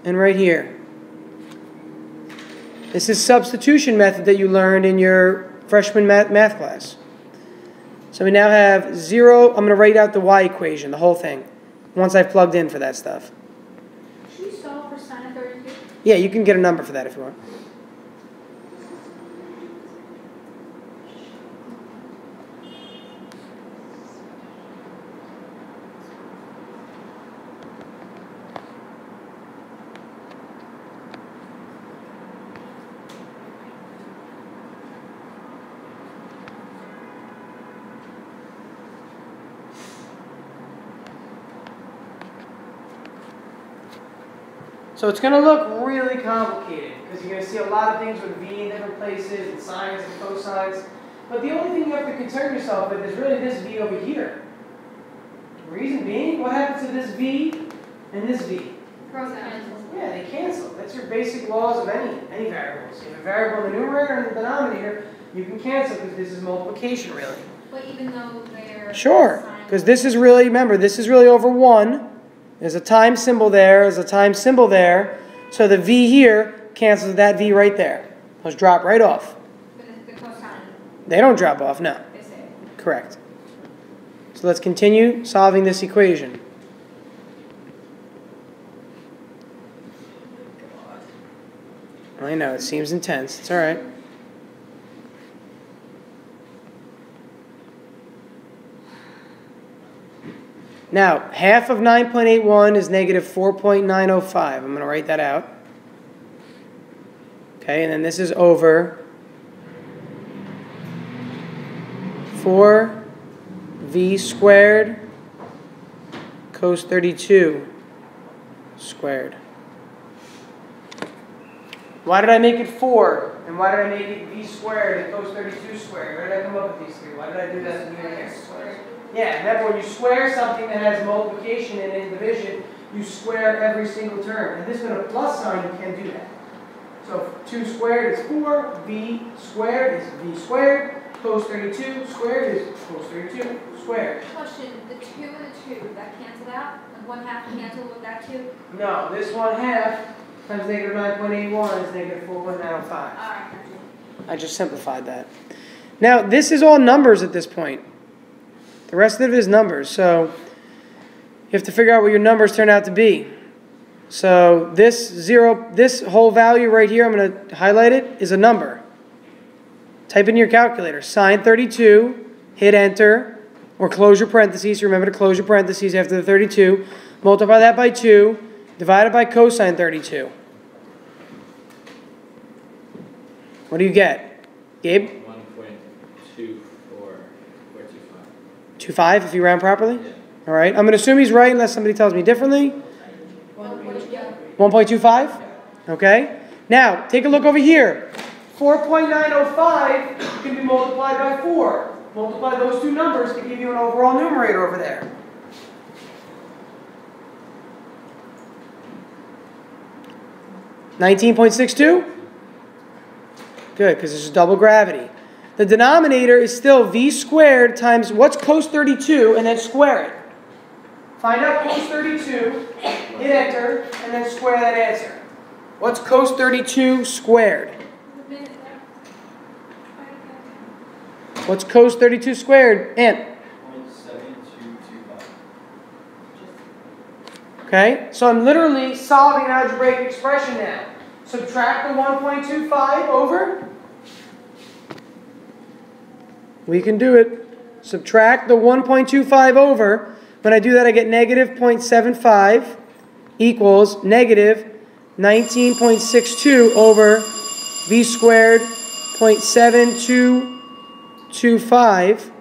Speaker 1: and right here. This is substitution method that you learned in your freshman math class. So we now have 0. I'm going to write out the y equation, the whole thing, once I've plugged in for that stuff.
Speaker 4: Should you solve for sine of 32?
Speaker 1: Yeah, you can get a number for that if you want. So it's going to look really complicated because you're going to see a lot of things with v in different places and sines and cosines. But the only thing you have to concern yourself with is really this v over here. Reason being, what happens to this v and this v?
Speaker 4: Cross cancels.
Speaker 1: Yeah, they cancel. That's your basic laws of any variables. If a variable in the numerator and the denominator, you can cancel because this is multiplication, really.
Speaker 5: But even though they're...
Speaker 1: Sure, because this is really, remember, this is really over 1. There's a time symbol there, there's a time symbol there. So the V here cancels that V right there. Those drop right off.
Speaker 5: But the cosine...
Speaker 1: They don't drop off, no.
Speaker 5: They say.
Speaker 1: Correct. So let's continue solving this equation. I know, it seems intense. It's all right. Now, half of 9.81 is negative 4.905. I'm going to write that out. Okay, and then this is over 4v squared cos 32 squared. Why did I make it 4? And why did I make it v squared and cos 32 squared? Where did I come up with these three? Why did I do that in here? Yeah, remember when you square something that has multiplication and in division, you square every single term. And this with a plus sign, you can't do that. So 2 squared is 4, v squared is v squared, cos 32 squared is cos 32 squared.
Speaker 5: Question, the 2 and the 2, that canceled out? And 1/2 canceled with that 2?
Speaker 1: No, this 1/2 times negative 9.81 is negative 4.905.
Speaker 5: Alright,
Speaker 1: I just simplified that. Now, this is all numbers at this point. The rest of it is numbers, so you have to figure out what your numbers turn out to be. So this whole value right here, I'm going to highlight it, is a number. Type in your calculator, sine 32, hit enter, or close your parentheses. Remember to close your parentheses after the 32. Multiply that by 2, divided by cosine 32. What do you get? Gabe? 25 if you round properly?
Speaker 8: Yeah.
Speaker 1: All right. I'm going to assume he's right unless somebody tells me differently. 1.25? Okay. Now, take a look over here. 4.905 can be multiplied by 4. Multiply those two numbers to give you an overall numerator over there. $19.62? Good, because this is double gravity. The denominator is still v squared times what's cos 32, and then square it. Find out cos 32, hit enter, and then square that answer. What's cos 32 squared? What's cos 32 squared? Ant.
Speaker 8: 0.7225.
Speaker 1: Okay, so I'm literally solving an algebraic expression now. Subtract the 1.25 over. We can do it. Subtract the 1.25 over. When I do that, I get negative 0.75 equals negative 19.62 over v squared 0.7225.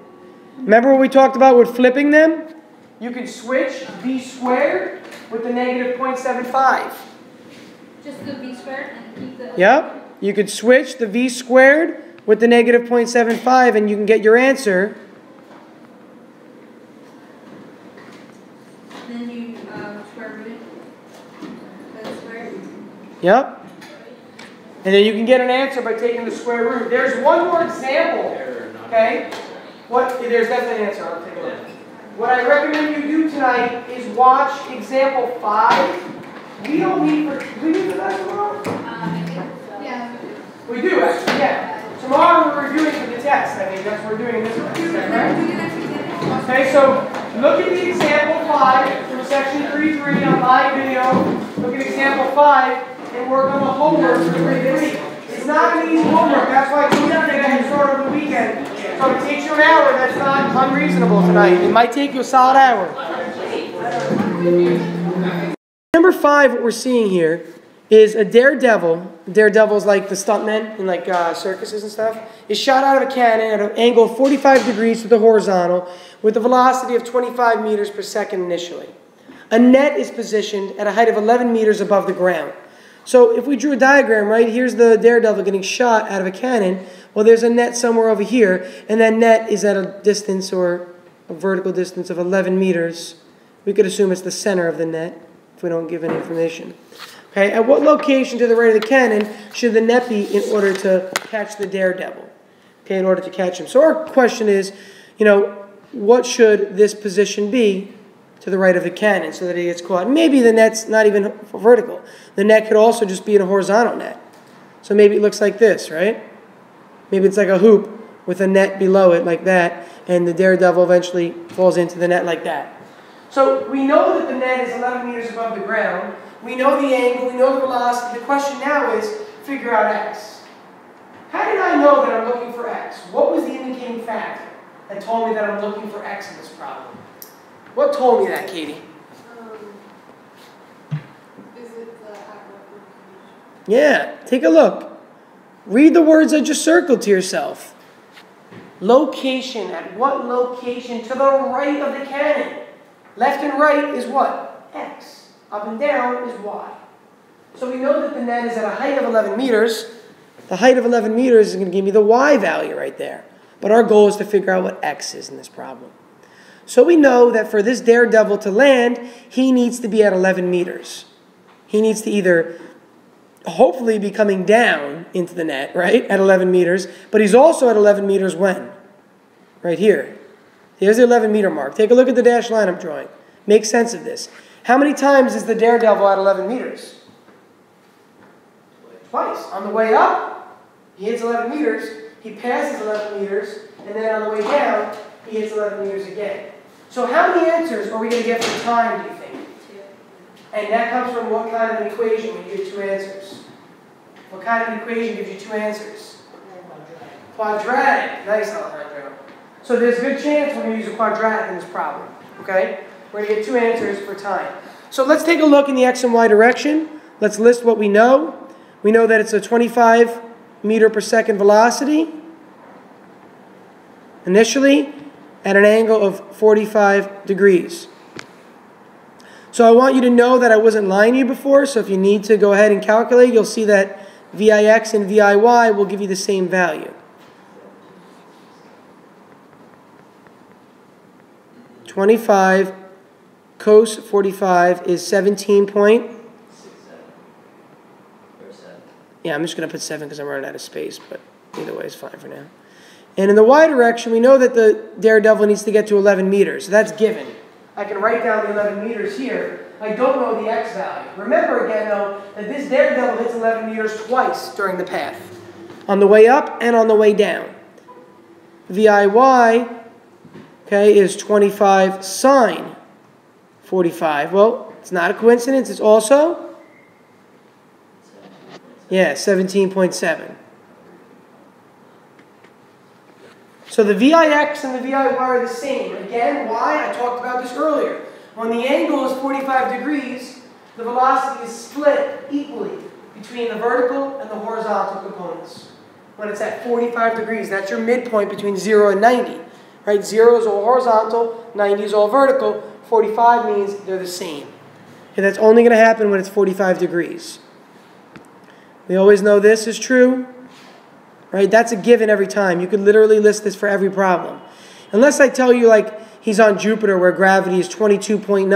Speaker 1: Remember what we talked about with flipping them? You can switch v squared with the negative 0.75.
Speaker 5: Just the v squared and keep the...
Speaker 1: Yep. You could switch the v squared with the negative 0.75 and you can get your answer.
Speaker 5: And then you square root it. The square.
Speaker 1: Yep. And then you can get an answer by taking the square root. There's one more example. Okay? There's definitely an answer. I'll take a look. What I recommend you do tonight is watch example 5. We don't need for... Do we need for that tomorrow?
Speaker 5: Yeah.
Speaker 1: We do, actually, yeah. Tomorrow we're reviewing for the test. I think that's what we're doing in this one. Right? Okay, so look at the example 5 from section 3.3 on live video. Look at example 5 and work on the homework for 3.3. It's not an easy homework. That's why I told you to get ahead start over the weekend. So if it takes you an hour, that's not unreasonable tonight. It might take you a solid hour. Number 5, what we're seeing here is a daredevil. Daredevils like the stuntmen in like circuses and stuff, is shot out of a cannon at an angle of 45 degrees to the horizontal with a velocity of 25 meters per second initially. A net is positioned at a height of 11 meters above the ground. So if we drew a diagram, right, here's the daredevil getting shot out of a cannon. Well, there's a net somewhere over here, and that net is at a distance or a vertical distance of 11 meters. We could assume it's the center of the net if we don't give any information. Okay, Okay, at what location to the right of the cannon should the net be in order to catch the daredevil? Okay, in order to catch him. So our question is, what should this position be to the right of the cannon so that he gets caught? Maybe the net's not even vertical. The net could also just be in a horizontal net. So maybe it looks like this, right? Maybe it's like a hoop with a net below it like that, and the daredevil eventually falls into the net like that. So we know that the net is 11 meters above the ground. We know the angle, we know the velocity. The question now is, figure out x. How did I know that I'm looking for x? What was the indicating factor that told me that I'm looking for x in this problem? What told me that, Katie?
Speaker 2: Is it the outward?
Speaker 1: Yeah, take a look. Read the words I just circled to yourself. Location. At what location? To the right of the cannon. Left and right is what? X. Up and down is y. So we know that the net is at a height of 11 meters. The height of 11 meters is going to give me the y value right there. But our goal is to figure out what x is in this problem. So we know that for this daredevil to land, he needs to be at 11 meters. He needs to either hopefully be coming down into the net, right, at 11 meters, but he's also at 11 meters when? Right here. Here's the 11 meter mark. Take a look at the dashed line I'm drawing. Make sense of this. How many times is the daredevil at 11 meters? Twice. On the way up, he hits 11 meters, he passes 11 meters, and then on the way down, he hits 11 meters again. So how many answers are we going to get for time, do you think?
Speaker 2: 2.
Speaker 1: And that comes from what kind of an equation when you get 2 answers? What kind of an equation gives you 2 answers? Quadratic. Nice, Alejandro. So there's a good chance we're going to use a quadratic in this problem. Okay? We're going to get 2 answers for time. So let's take a look in the x and y direction. Let's list what we know. We know that it's a 25 meter per second velocity. Initially, at an angle of 45 degrees. So I want you to know that I wasn't lying to you before, so if you need to go ahead and calculate, you'll see that VIX and VIY will give you the same value. 25 cos 45 is 17 point. Yeah, I'm just going to put 7 because I'm running out of space, but either way is fine for now. And in the y direction, we know that the daredevil needs to get to 11 meters. So that's given. I can write down the 11 meters here. I don't know the x value. Remember again, though, that this daredevil hits 11 meters twice during the path. On the way up and on the way down. VIY, okay, is 25 sine 45. Well, it's not a coincidence. It's also, yeah, 17.7. So the VIX and the VIY are the same. Again, why? I talked about this earlier. When the angle is 45 degrees, the velocity is split equally between the vertical and the horizontal components. When it's at 45 degrees, that's your midpoint between 0 and 90. Right? 0 is all horizontal, 90 is all vertical, 45 means they're the same. And that's only going to happen when it's 45 degrees. We always know this is true. Right? That's a given every time. You could literally list this for every problem. Unless I tell you, like, he's on Jupiter where gravity is 22.9,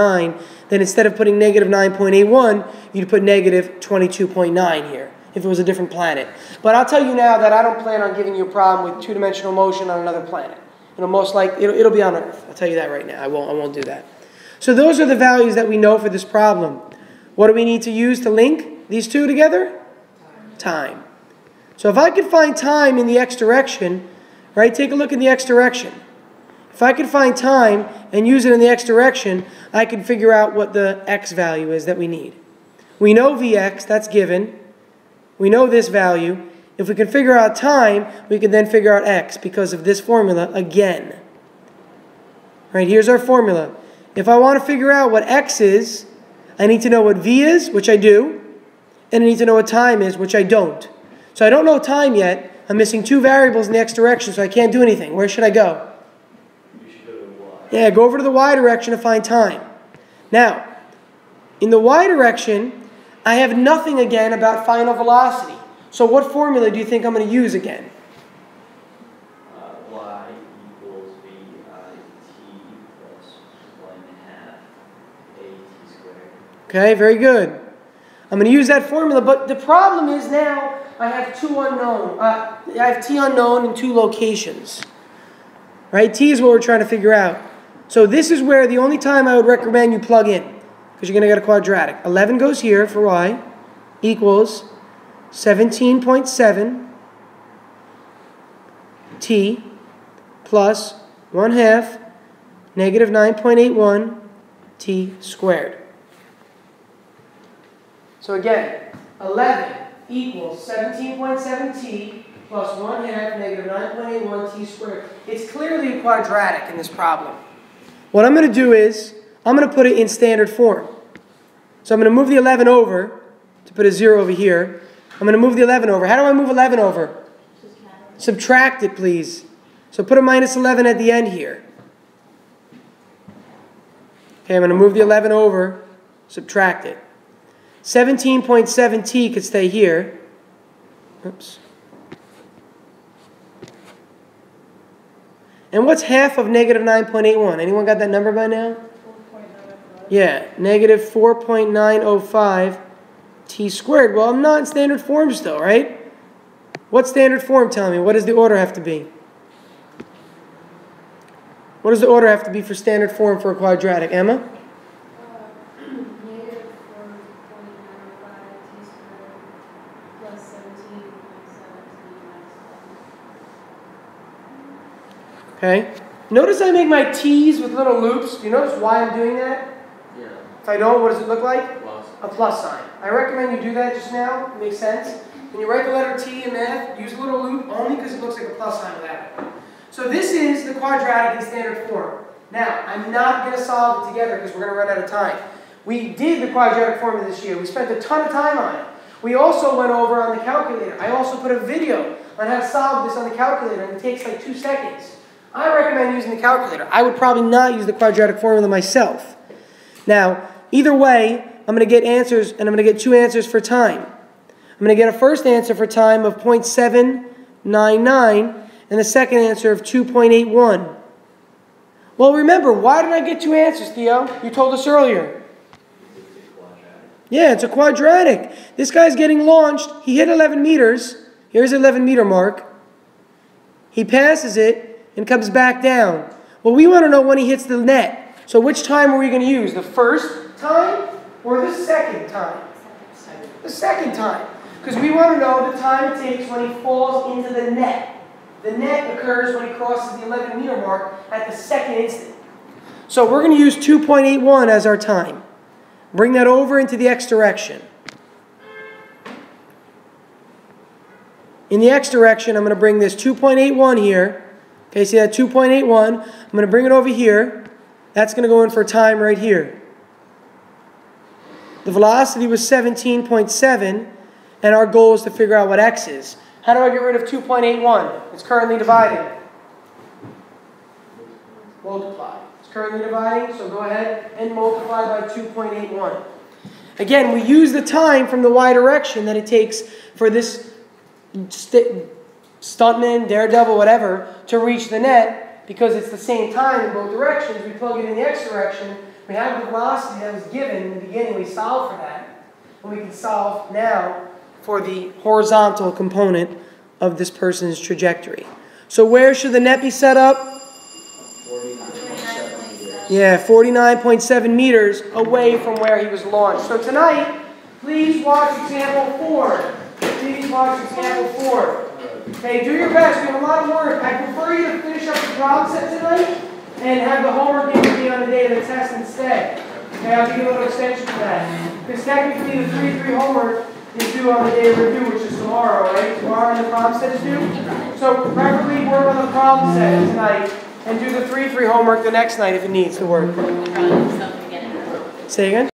Speaker 1: then instead of putting negative 9.81, you'd put negative 22.9 here, if it was a different planet. But I'll tell you now that I don't plan on giving you a problem with two-dimensional motion on another planet. It'll be on Earth. I'll tell you that right now. I won't do that. So those are the values that we know for this problem. What do we need to use to link these two together? Time. So if I could find time in the x direction, right, take a look in the x direction. If I could find time and use it in the x direction, I can figure out what the x value is that we need. We know Vx, that's given. We know this value. If we can figure out time, we can then figure out x because of this formula again. Right, here's our formula. If I want to figure out what x is, I need to know what v is, which I do, and I need to know what time is, which I don't. So I don't know time yet. I'm missing 2 variables in the x direction, so I can't do anything. Where should I go?
Speaker 8: You should go to the y.
Speaker 1: Yeah, go over to the y direction to find time. Now, in the y direction, I have nothing again about final velocity. So what formula do you think I'm going to use again?
Speaker 8: Y equals VIT plus 1/2 AT squared.
Speaker 1: Okay, very good. I'm going to use that formula, but the problem is now I have two unknown. I have t unknown in two locations. Right? T is what we're trying to figure out. So this is where the only time I would recommend you plug in, because you're going to get a quadratic. 11 goes here for y, equals 17.7 t plus 1/2 negative 9.81 t squared. So again, 11 equals 17.7 t plus 1/2 negative 9.81 t squared. It's clearly a quadratic in this problem. What I'm going to do is, I'm going to put it in standard form. So I'm going to move the 11 over, to put a 0 over here. I'm going to move the 11 over. How do I move 11 over? Subtract it, please. So put a minus 11 at the end here. Okay, I'm going to move the 11 over, subtract it. 17.7t could stay here. Oops. And what's half of negative 9.81? Anyone got that number by now?
Speaker 2: 4.905.
Speaker 1: Yeah, negative 4.905 t squared. Well, I'm not in standard form still, right? What's standard form telling me? What does the order have to be? What does the order have to be for standard form for a quadratic? Emma?
Speaker 2: Negative 4.905 t squared plus 17.7 t minus 1.
Speaker 1: Okay. Notice I make my t's with little loops. Do you notice why I'm doing that?
Speaker 8: Yeah.
Speaker 1: If I don't, what does it look like?
Speaker 8: Plus.
Speaker 1: A plus sign. I recommend you do that just now. It makes sense. When you write the letter T in math, use a little loop only because it looks like a plus sign without it. So this is the quadratic in standard form. Now, I'm not going to solve it together because we're going to run out of time. We did the quadratic formula this year. We spent a ton of time on it. We also went over on the calculator. I also put a video on how to solve this on the calculator, and it takes like 2 seconds. I recommend using the calculator. I would probably not use the quadratic formula myself. Now, either way, I'm going to get answers, and I'm going to get 2 answers for time. I'm going to get a first answer for time of 0.799 and the second answer of 2.81. Well, remember, why did I get 2 answers, Theo? You told us earlier. Yeah, it's a quadratic. This guy's getting launched. He hit 11 meters. Here's the 11 meter mark. He passes it and comes back down. Well, we want to know when he hits the net. So which time are we going to use? The first time or the second time? The second time. Because we want to know the time it takes when he falls into the net. The net occurs when he crosses the 11 meter mark at the second instant. So we're going to use 2.81 as our time. Bring that over into the x direction. In the x direction, I'm going to bring this 2.81 here. Okay, see that 2.81? I'm going to bring it over here. That's going to go in for time right here. The velocity was 17.7, and our goal is to figure out what x is. How do I get rid of 2.81? It's currently dividing. Multiply. It's currently dividing, so go ahead and multiply by 2.81. Again, we use the time from the y direction that it takes for this stuntman, daredevil, whatever, to reach the net, because it's the same time in both directions. We plug it in the x direction. We have the velocity that was given in the beginning. We solve for that. And we can solve now for the horizontal component of this person's trajectory. So where should the net be set up?
Speaker 8: 49.7.
Speaker 1: Yeah, 49.7 meters away from where he was launched. So tonight, please watch example 4. Please watch example 4. Okay, do your best. We have a lot of work. I prefer you to finish up the problem set tonight and have the homework given to me on the day of the test instead. Okay, I'll give you a little extension for that. Because technically the 3-3 homework is due on the day of review, which is tomorrow, right? Tomorrow and the problem set is due. So preferably work on the problem set tonight and do the 3-3 homework the next night if it needs to work. Say again?